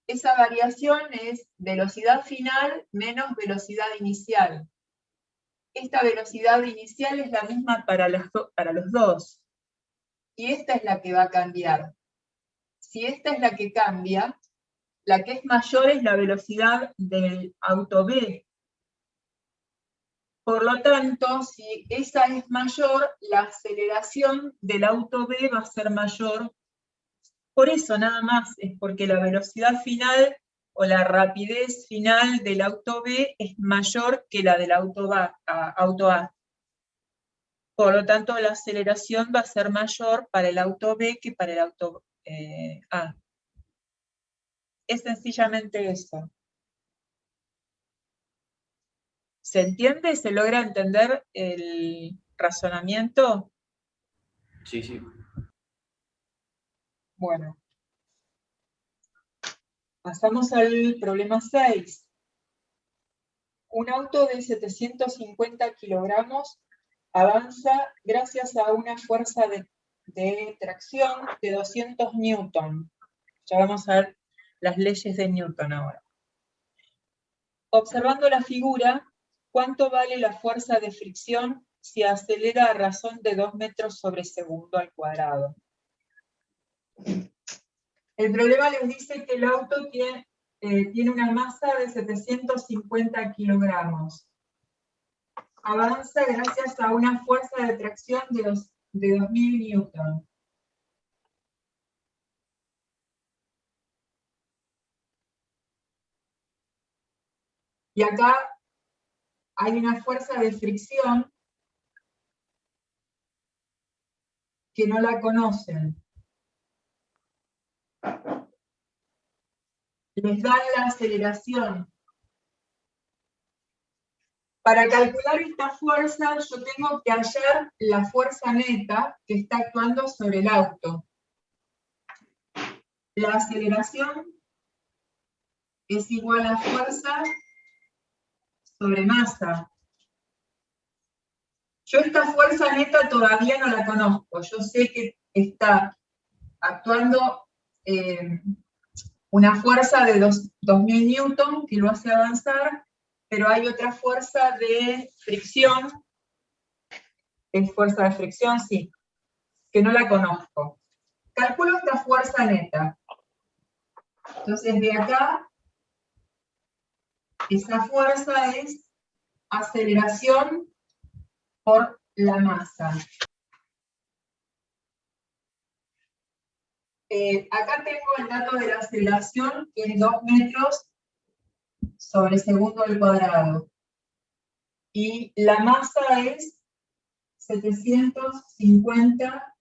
Esa variación es velocidad final menos velocidad inicial. Esta velocidad inicial es la misma para los dos. Y esta es la que va a cambiar. Si esta es la que cambia, la que es mayor es la velocidad del auto B. Por lo tanto, si esa es mayor, la aceleración del auto B va a ser mayor. Por eso nada más, es porque la velocidad final o la rapidez final del auto B es mayor que la del auto A. Por lo tanto, la aceleración va a ser mayor para el auto B que para el auto A. Es sencillamente eso. ¿Se entiende? ¿Se logra entender el razonamiento? Sí, sí. Bueno. Pasamos al problema 6. Un auto de 750 kilogramos avanza gracias a una fuerza de tracción de 200 newton. Ya vamos a ver las leyes de Newton ahora. Observando la figura, ¿cuánto vale la fuerza de fricción si acelera a razón de 2 metros sobre segundo al cuadrado? El problema les dice que el auto tiene una masa de 750 kilogramos. Avanza gracias a una fuerza de tracción de 2000 newton. Y acá hay una fuerza de fricción que no la conocen. Les dan la aceleración. Para calcular esta fuerza, yo tengo que hallar la fuerza neta que está actuando sobre el auto. La aceleración es igual a fuerza sobre masa. Yo esta fuerza neta todavía no la conozco. Yo sé que está actuando una fuerza de 2000 newton que lo hace avanzar, pero hay otra fuerza de fricción, es fuerza de fricción, sí, que no la conozco. Calculo esta fuerza neta. Entonces de acá, esa fuerza es aceleración por la masa. Acá tengo el dato de la aceleración, que es 2 metros sobre segundo al cuadrado. Y la masa es 750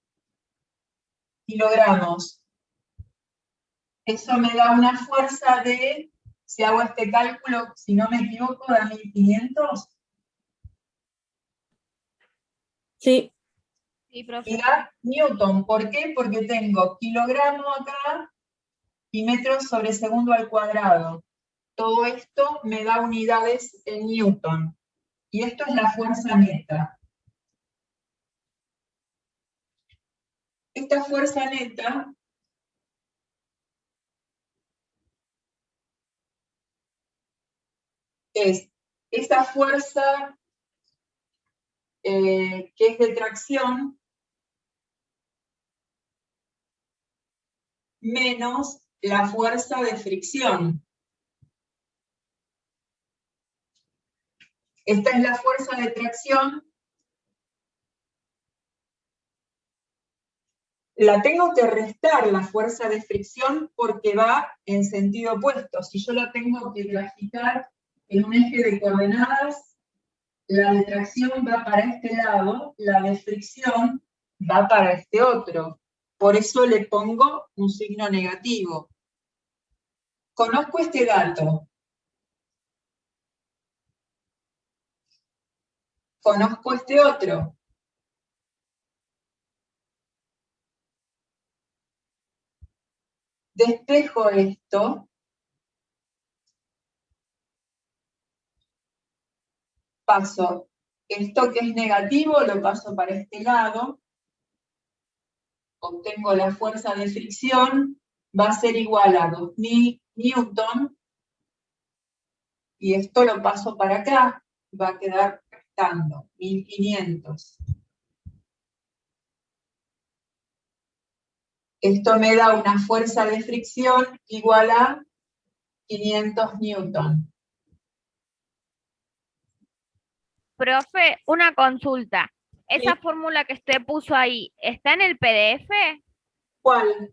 kilogramos. Eso me da una fuerza de, si hago este cálculo, si no me equivoco, da 1500. Sí. Sí, profe. Y da newton. ¿Por qué? Porque tengo kilogramo acá y metros sobre segundo al cuadrado. Todo esto me da unidades en newton. Y esto es la fuerza neta. Esta fuerza neta es esa fuerza que es de tracción menos la fuerza de fricción. Esta es la fuerza de tracción. La tengo que restar la fuerza de fricción porque va en sentido opuesto. Si yo la tengo que graficar en un eje de coordenadas, la de tracción va para este lado, la de fricción va para este otro. Por eso le pongo un signo negativo. Conozco este dato. Conozco este otro. Despejo esto. Paso esto que es negativo, lo paso para este lado. Obtengo la fuerza de fricción. Va a ser igual a 2000 newton. Y esto lo paso para acá. Va a quedar restando 1500. Esto me da una fuerza de fricción igual a 500 newton. Profe, una consulta. ¿Esa Sí. fórmula que usted puso ahí, está en el PDF? ¿Cuál?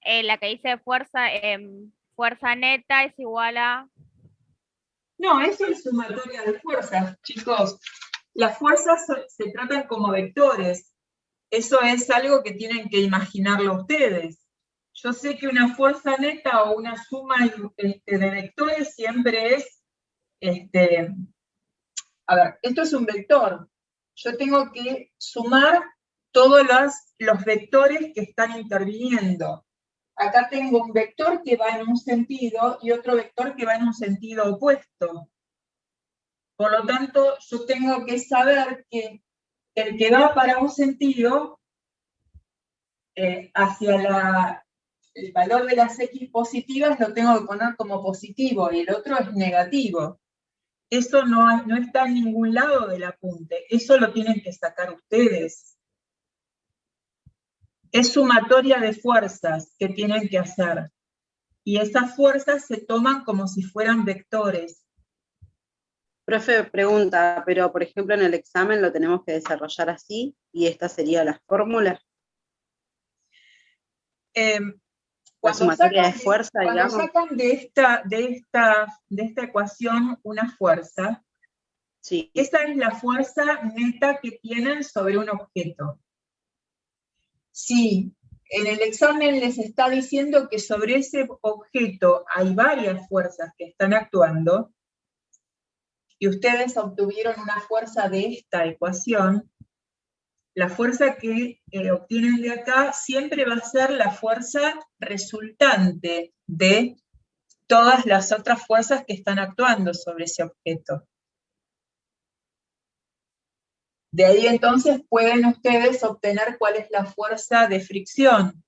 La que dice fuerza neta es igual a... No, eso es sumatoria de fuerzas, chicos. Las fuerzas se tratan como vectores. Eso es algo que tienen que imaginarlo ustedes. Yo sé que una fuerza neta o una suma de vectores siempre es, a ver, esto es un vector. Yo tengo que sumar todos los vectores que están interviniendo. Acá tengo un vector que va en un sentido y otro vector que va en un sentido opuesto. Por lo tanto, yo tengo que saber que el que va para un sentido, hacia el valor de las X positivas, lo tengo que poner como positivo y el otro es negativo. Eso no está en ningún lado del apunte. Eso lo tienen que sacar ustedes. Es sumatoria de fuerzas que tienen que hacer. Y esas fuerzas se toman como si fueran vectores. Profe, pregunta, pero por ejemplo en el examen lo tenemos que desarrollar así y esta sería la fórmula. La sumatoria de fuerza, digamos. Cuando sacan de esta ecuación una fuerza, Sí. esa es la fuerza neta que tienen sobre un objeto. Si en el examen les está diciendo que sobre ese objeto hay varias fuerzas que están actuando, y ustedes obtuvieron una fuerza de esta ecuación, la fuerza que obtienen de acá siempre va a ser la fuerza resultante de todas las otras fuerzas que están actuando sobre ese objeto. De ahí entonces pueden ustedes obtener cuál es la fuerza de fricción.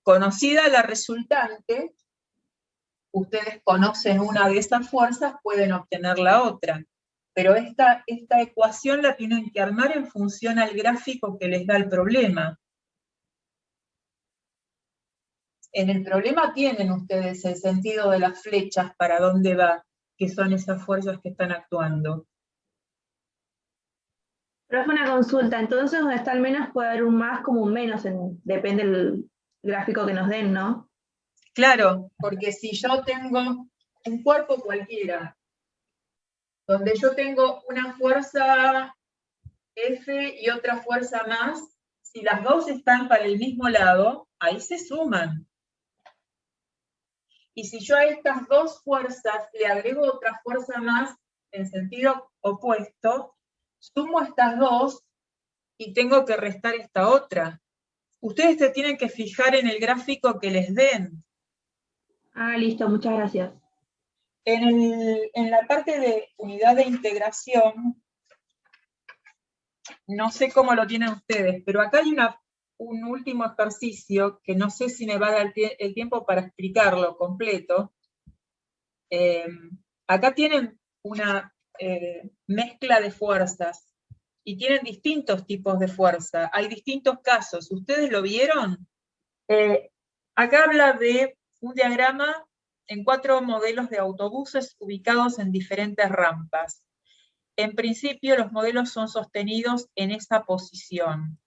Conocida la resultante, ustedes conocen una de esas fuerzas, pueden obtener la otra. Pero esta ecuación la tienen que armar en función al gráfico que les da el problema. En el problema tienen ustedes el sentido de las flechas para dónde va, que son esas fuerzas que están actuando. Profe, una consulta, entonces donde está el menos puede haber un más como un menos, depende del gráfico que nos den, ¿no? Claro, porque si yo tengo un cuerpo cualquiera, donde yo tengo una fuerza F y otra fuerza más, si las dos están para el mismo lado, ahí se suman. Y si yo a estas dos fuerzas le agrego otra fuerza más en sentido opuesto, sumo estas dos y tengo que restar esta otra. Ustedes se tienen que fijar en el gráfico que les den. Ah, listo, muchas gracias. En la parte de unidad de integración, no sé cómo lo tienen ustedes, pero acá hay un último ejercicio que no sé si me va a dar el tiempo para explicarlo completo. Acá tienen una mezcla de fuerzas y tienen distintos tipos de fuerza. Hay distintos casos. ¿Ustedes lo vieron? Acá habla de un diagrama en 4 modelos de autobuses ubicados en diferentes rampas. En principio, los modelos son sostenidos en esa posición.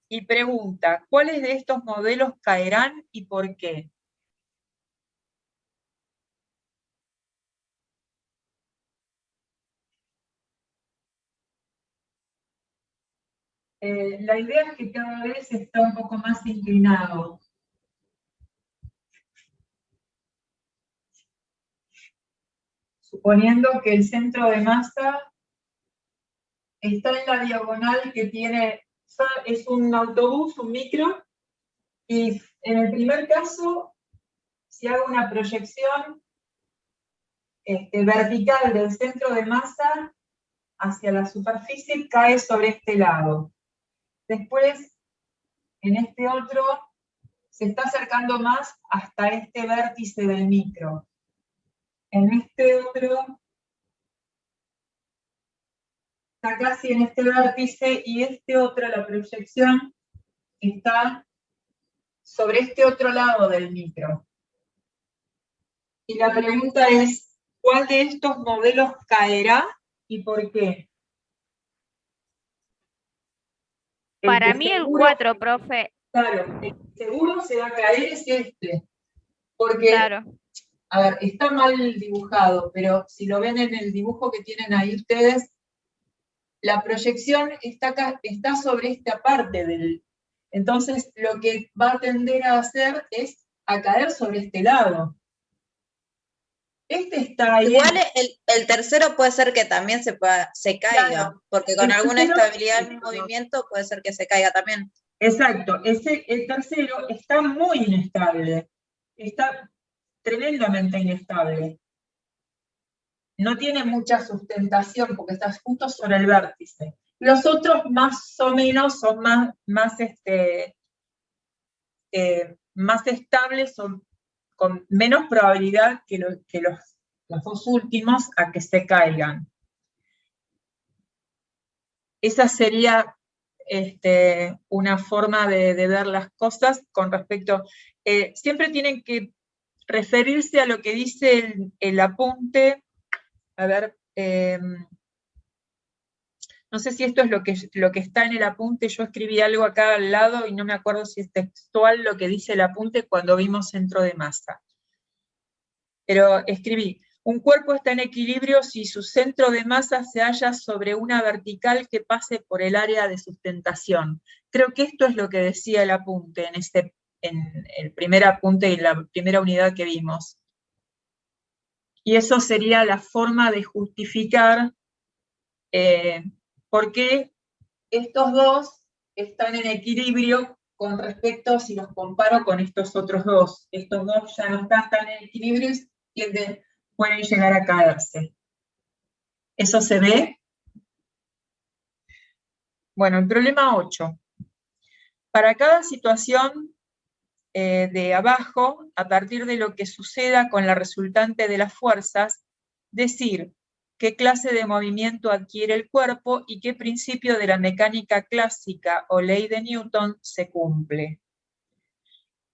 Y pregunta, ¿cuáles de estos modelos caerán y por qué? La idea es que cada vez está un poco más inclinado. Suponiendo que el centro de masa está en la diagonal que tiene, es un autobús, un micro, y en el primer caso, si hago una proyección vertical del centro de masa hacia la superficie, cae sobre este lado. Después, en este otro, se está acercando más hasta este vértice del micro. En este otro, está casi en este vértice, y este otro, la proyección, está sobre este otro lado del micro. Y la pregunta es, ¿cuál de estos modelos caerá y por qué? Para mí el 4, profe. Claro, el seguro se va a caer es este. Porque, Claro. a ver, está mal dibujado, pero si lo ven en el dibujo que tienen ahí ustedes, la proyección está sobre esta parte del... Entonces, lo que va a tender a hacer es a caer sobre este lado. Este está ahí. Igual el tercero puede ser que también se caiga, Claro. porque con El alguna tercero, estabilidad en el movimiento puede ser que se caiga también. Exacto, el tercero está muy inestable, está tremendamente inestable. No tiene mucha sustentación porque está justo sobre el vértice. Los otros más o menos son más estables, son con menos probabilidad que los dos últimos a que se caigan. Esa sería una forma de ver las cosas con respecto... siempre tienen que referirse a lo que dice el apunte. A ver, no sé si esto es lo que está en el apunte. Yo escribí algo acá al lado y no me acuerdo si es textual lo que dice el apunte cuando vimos centro de masa. Pero escribí, un cuerpo está en equilibrio si su centro de masa se halla sobre una vertical que pase por el área de sustentación. Creo que esto es lo que decía el apunte en el primer apunte y la primera unidad que vimos. Y eso sería la forma de justificar por qué estos dos están en equilibrio con respecto, si los comparo con estos otros dos. Estos dos ya no están tan en equilibrio y pueden llegar a caerse. ¿Eso se ve? Bueno, el problema 8. Para cada situación de abajo, a partir de lo que suceda con la resultante de las fuerzas, decir qué clase de movimiento adquiere el cuerpo y qué principio de la mecánica clásica o ley de Newton se cumple.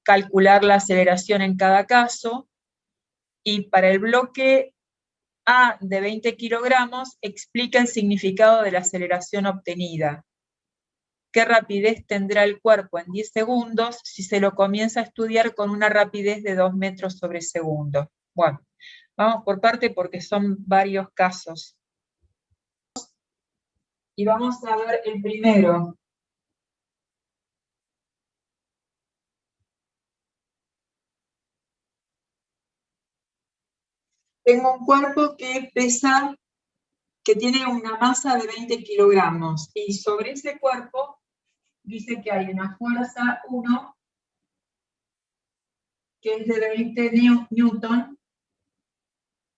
Calcular la aceleración en cada caso, y para el bloque A de 20 kilogramos explica el significado de la aceleración obtenida. ¿Qué rapidez tendrá el cuerpo en 10 segundos si se lo comienza a estudiar con una rapidez de 2 metros sobre segundo? Bueno, Vamos por parte porque son varios casos. Y vamos a ver el primero. Tengo un cuerpo que pesa, que tiene una masa de 20 kilogramos, y sobre ese cuerpo dice que hay una fuerza 1, que es de 20 newton,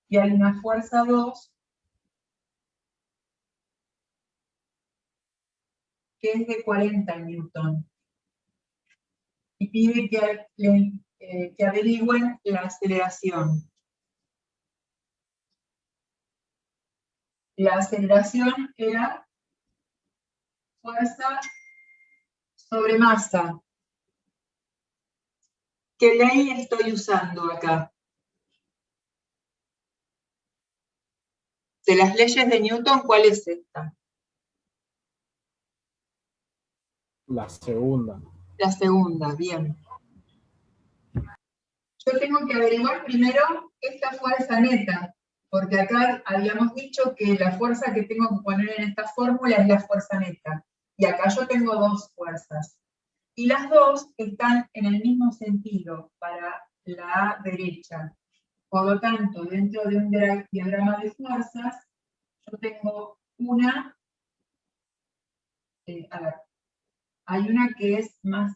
y hay una fuerza 2, que es de 40 newton. Y pide que averigüen la aceleración. La aceleración era fuerza sobre masa. ¿Qué ley estoy usando acá? De las leyes de Newton, ¿cuál es esta? La segunda. La segunda, bien. Yo tengo que averiguar primero esta fuerza neta, porque acá habíamos dicho que la fuerza que tengo que poner en esta fórmula es la fuerza neta. Y acá yo tengo dos fuerzas. Y las dos están en el mismo sentido para la derecha. Por lo tanto, dentro de un diagrama de fuerzas, yo tengo una, hay una que es más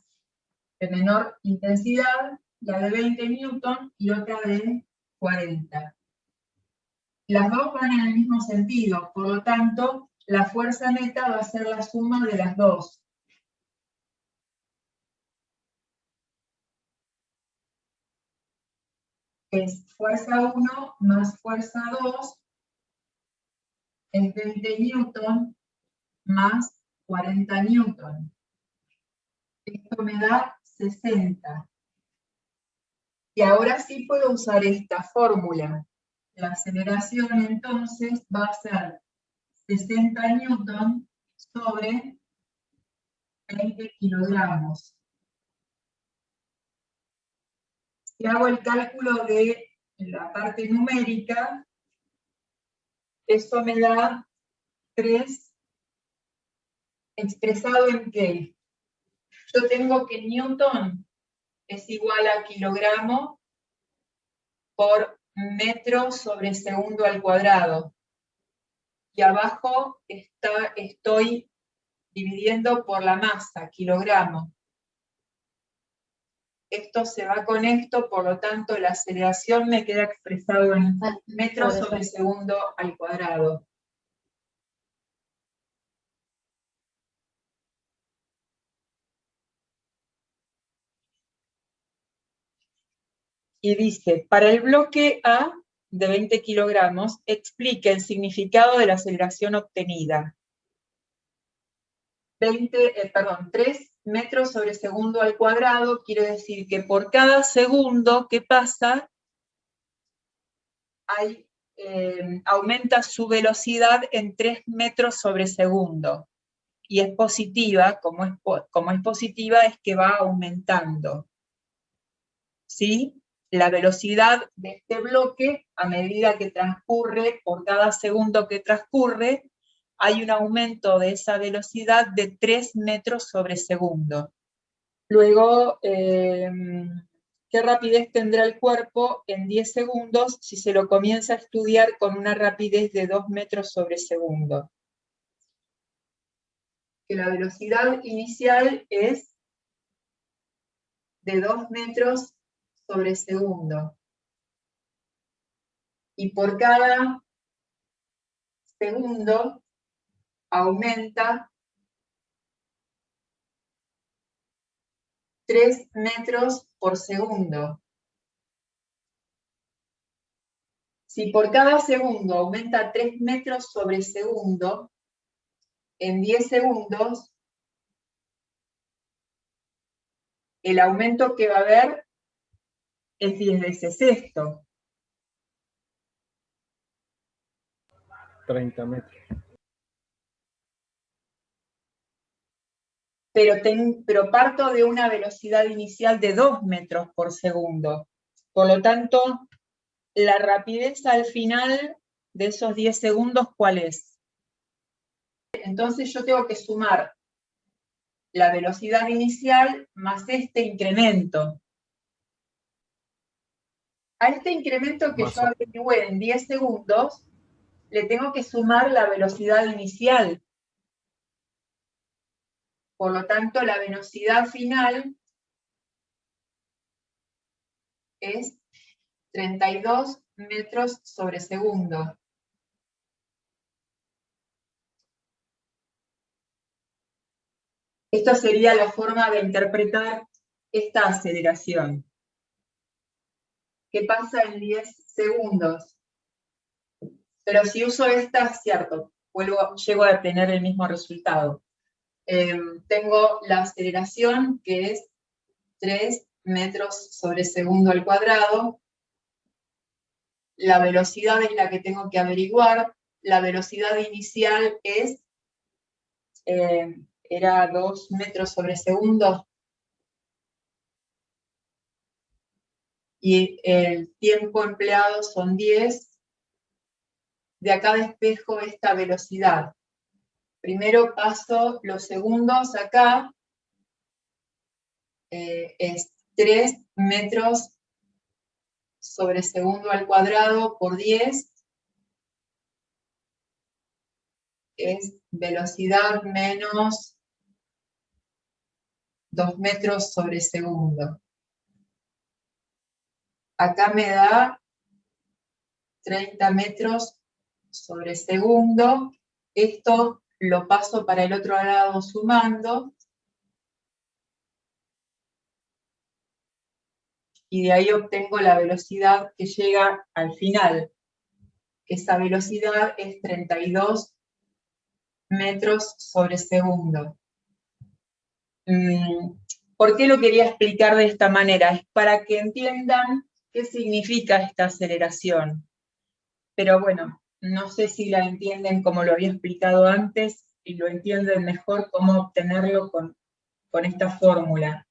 de menor intensidad, la de 20 newton, y otra de 40. Las dos van en el mismo sentido, por lo tanto, la fuerza neta va a ser la suma de las dos. Es fuerza 1 más fuerza 2, es 20 newton más 40 newton. Esto me da 60. Y ahora sí puedo usar esta fórmula. La aceleración entonces va a ser 60 newton sobre 20 kilogramos. Si hago el cálculo de la parte numérica, eso me da 3, ¿expresado en qué? Yo tengo que Newton es igual a kilogramo por metro sobre segundo al cuadrado. Y abajo estoy dividiendo por la masa, kilogramo. Esto se va con esto, por lo tanto la aceleración me queda expresado en metros sobre segundo al cuadrado. Y dice, para el bloque A de 20 kilogramos, explique el significado de la aceleración obtenida. 3 metros sobre segundo al cuadrado quiere decir que por cada segundo que pasa, aumenta su velocidad en 3 metros sobre segundo. Y es positiva, como es positiva, es que va aumentando. ¿Sí? La velocidad de este bloque, a medida que transcurre, por cada segundo que transcurre, hay un aumento de esa velocidad de 3 metros sobre segundo. Luego, ¿qué rapidez tendrá el cuerpo en 10 segundos si se lo comienza a estudiar con una rapidez de 2 metros sobre segundo? Que la velocidad inicial es de 2 metros sobre segundo. Y por cada segundo aumenta 3 metros por segundo. Si por cada segundo aumenta 3 metros sobre segundo, en 10 segundos, el aumento que va a haber es 10 veces esto. 30 metros. Pero parto de una velocidad inicial de 2 metros por segundo. Por lo tanto, la rapidez al final de esos 10 segundos, ¿cuál es? Entonces yo tengo que sumar la velocidad inicial más este incremento. A este incremento que yo averigüé en 10 segundos, le tengo que sumar la velocidad inicial. Por lo tanto, la velocidad final es 32 metros sobre segundo. Esta sería la forma de interpretar esta aceleración. ¿Qué pasa en 10 segundos? Pero si uso esta, cierto, llego a tener el mismo resultado. Tengo la aceleración, que es 3 metros sobre segundo al cuadrado. La velocidad es la que tengo que averiguar. La velocidad inicial es, era 2 metros sobre segundo. Y el tiempo empleado son 10. De acá despejo esta velocidad. Primero paso los segundos acá. Es 3 metros sobre segundo al cuadrado por 10. Es velocidad menos 2 metros sobre segundo. Acá me da 30 metros sobre segundo. Esto lo paso para el otro lado sumando. Y de ahí obtengo la velocidad que llega al final. Esa velocidad es 32 metros sobre segundo. ¿Por qué lo quería explicar de esta manera? Es para que entiendan qué significa esta aceleración. Pero bueno, no sé si la entienden como lo había explicado antes y lo entienden mejor cómo obtenerlo con esta fórmula.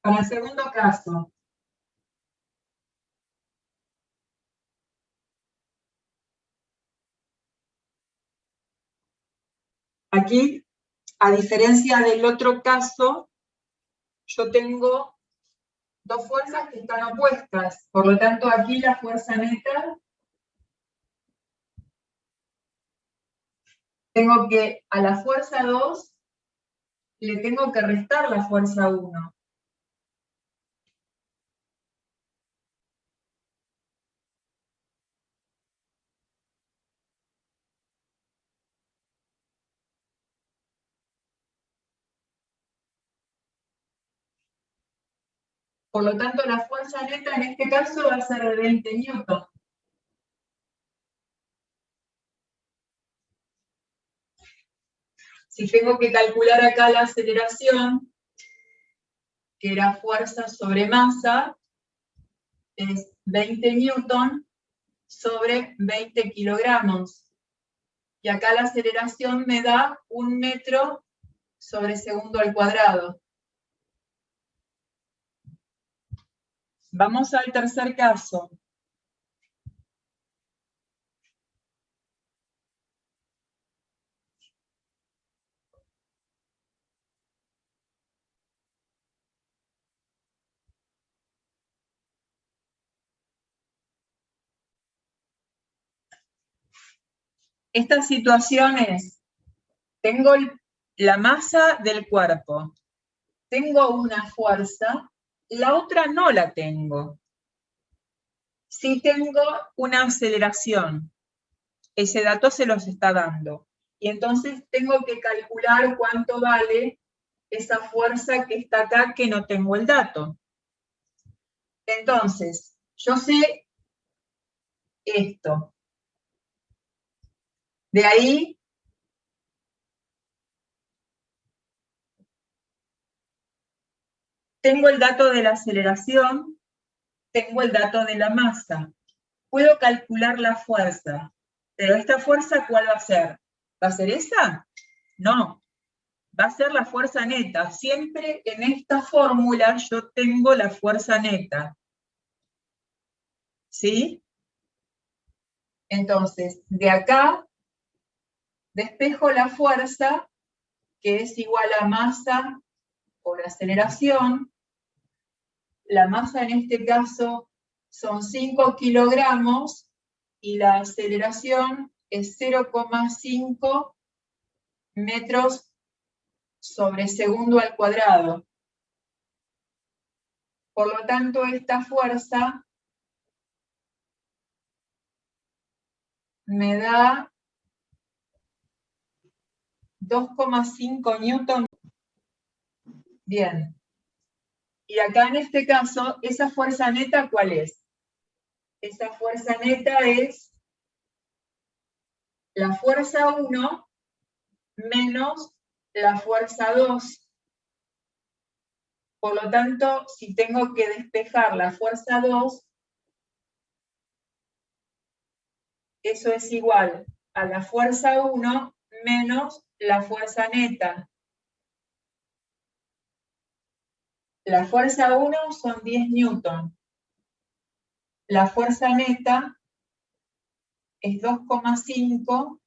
Para el segundo caso. Aquí, a diferencia del otro caso, yo tengo dos fuerzas que están opuestas. Por lo tanto, aquí la fuerza neta, tengo que, a la fuerza 2, le tengo que restar la fuerza 1. Por lo tanto, la fuerza neta en este caso va a ser de 20 newton. Si tengo que calcular acá la aceleración, que era fuerza sobre masa, es 20 newton sobre 20 kilogramos. Y acá la aceleración me da 1 metro sobre segundo al cuadrado. Vamos al tercer caso. Esta situación es, tengo la masa del cuerpo, tengo una fuerza, la otra no la tengo. Sí tengo una aceleración, ese dato se los está dando. Y entonces tengo que calcular cuánto vale esa fuerza que está acá que no tengo el dato. Entonces, yo sé esto. De ahí, tengo el dato de la aceleración, tengo el dato de la masa. Puedo calcular la fuerza, pero esta fuerza, ¿cuál va a ser? ¿Va a ser esa? No. va a ser la fuerza neta. Siempre en esta fórmula yo tengo la fuerza neta. ¿Sí? Entonces, de acá despejo la fuerza, que es igual a masa por aceleración. La masa en este caso son 5 kilogramos y la aceleración es 0,5 metros sobre segundo al cuadrado. Por lo tanto, esta fuerza me da 2,5 newton. Bien. Y acá en este caso, ¿esa fuerza neta cuál es? Esa fuerza neta es la fuerza 1 menos la fuerza 2. Por lo tanto, si tengo que despejar la fuerza 2, eso es igual a la fuerza 1 menos la fuerza neta. La fuerza 1 son 10 newton. La fuerza neta es 2,5.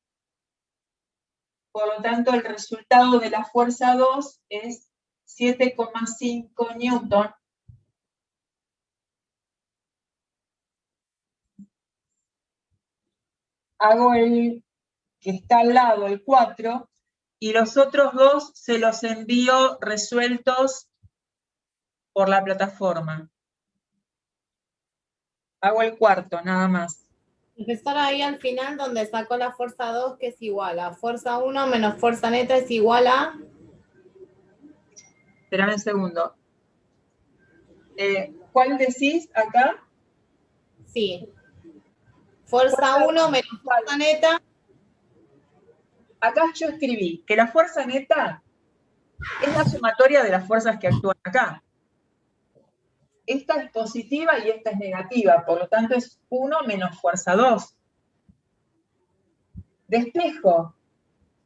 Por lo tanto, el resultado de la fuerza 2 es 7,5 newton. Hago el que está al lado, el 4, y los otros dos se los envío resueltos por la plataforma. Hago el cuarto, nada más. Profesor, ahí al final donde sacó la fuerza 2, que es igual a fuerza 1 menos fuerza neta es igual a... Espérame un segundo. ¿Cuál decís acá? Sí. Fuerza 1 menos fuerza neta. Acá yo escribí que la fuerza neta es la sumatoria de las fuerzas que actúan acá. Esta es positiva y esta es negativa, por lo tanto es 1 menos fuerza 2. Despejo.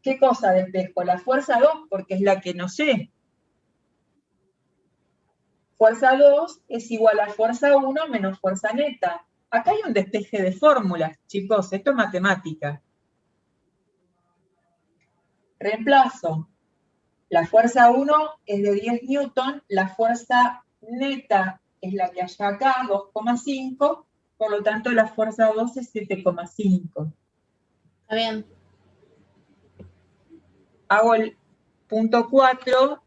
¿Qué cosa despejo? La fuerza 2, porque es la que no sé. Fuerza 2 es igual a fuerza 1 menos fuerza neta. Acá hay un despeje de fórmulas, chicos, esto es matemática. Reemplazo. La fuerza 1 es de 10 newton, la fuerza neta es la que hay acá, 2,5, por lo tanto la fuerza 2 es 7,5. Está bien. Hago el punto 4.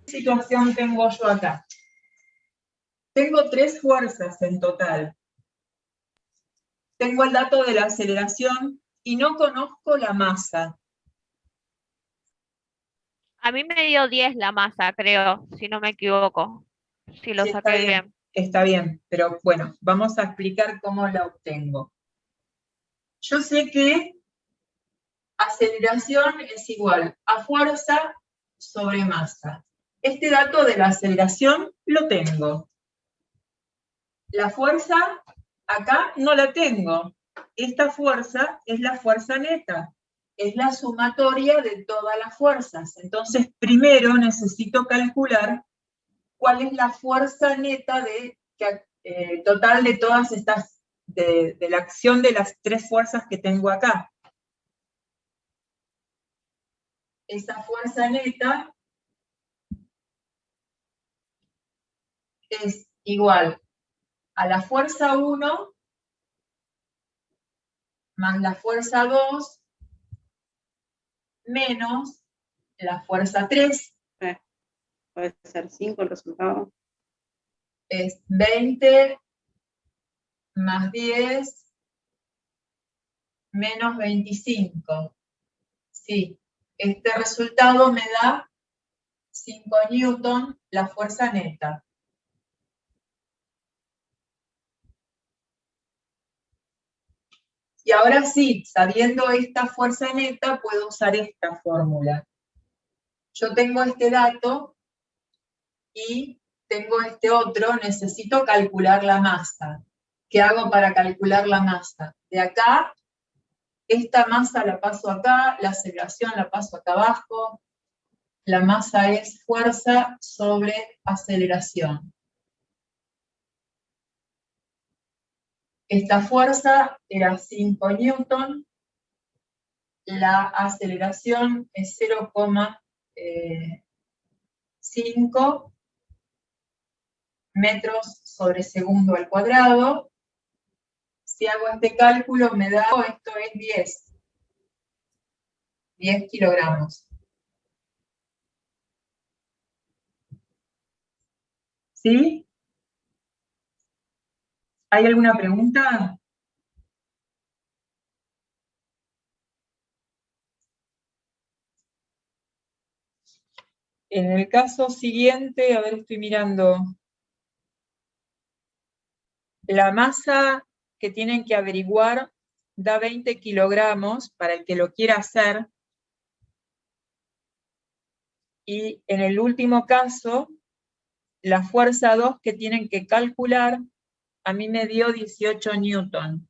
¿Qué situación tengo yo acá? Tengo 3 fuerzas en total. Tengo el dato de la aceleración y no conozco la masa. A mí me dio 10 la masa, creo, si no me equivoco. Si lo Sí, saqué bien. Está bien, pero bueno, vamos a explicar cómo la obtengo. Yo sé que aceleración es igual a fuerza sobre masa. Este dato de la aceleración lo tengo. La fuerza acá no la tengo. Esta fuerza es la fuerza neta. Es la sumatoria de todas las fuerzas. Entonces, primero necesito calcular cuál es la fuerza neta total de todas estas, de la acción de las 3 fuerzas que tengo acá. Esa fuerza neta es igual a la fuerza 1 más la fuerza 2 menos la fuerza 3. Puede ser 5 el resultado. Es 20 más 10 menos 25. Sí, este resultado me da 5 newton la fuerza neta. Y ahora sí, sabiendo esta fuerza neta, puedo usar esta fórmula. Yo tengo este dato y tengo este otro, necesito calcular la masa. ¿Qué hago para calcular la masa? De acá, esta masa la paso acá, la aceleración la paso acá abajo. La masa es fuerza sobre aceleración. Esta fuerza era 5 newton. La aceleración es 0,5 metros sobre segundo al cuadrado. Si hago este cálculo me da, esto es 10 kilogramos. ¿Sí? ¿Hay alguna pregunta? En el caso siguiente, a ver, estoy mirando. La masa que tienen que averiguar da 20 kilogramos para el que lo quiera hacer. Y en el último caso, la fuerza 2 que tienen que calcular, a mí me dio 18 newton.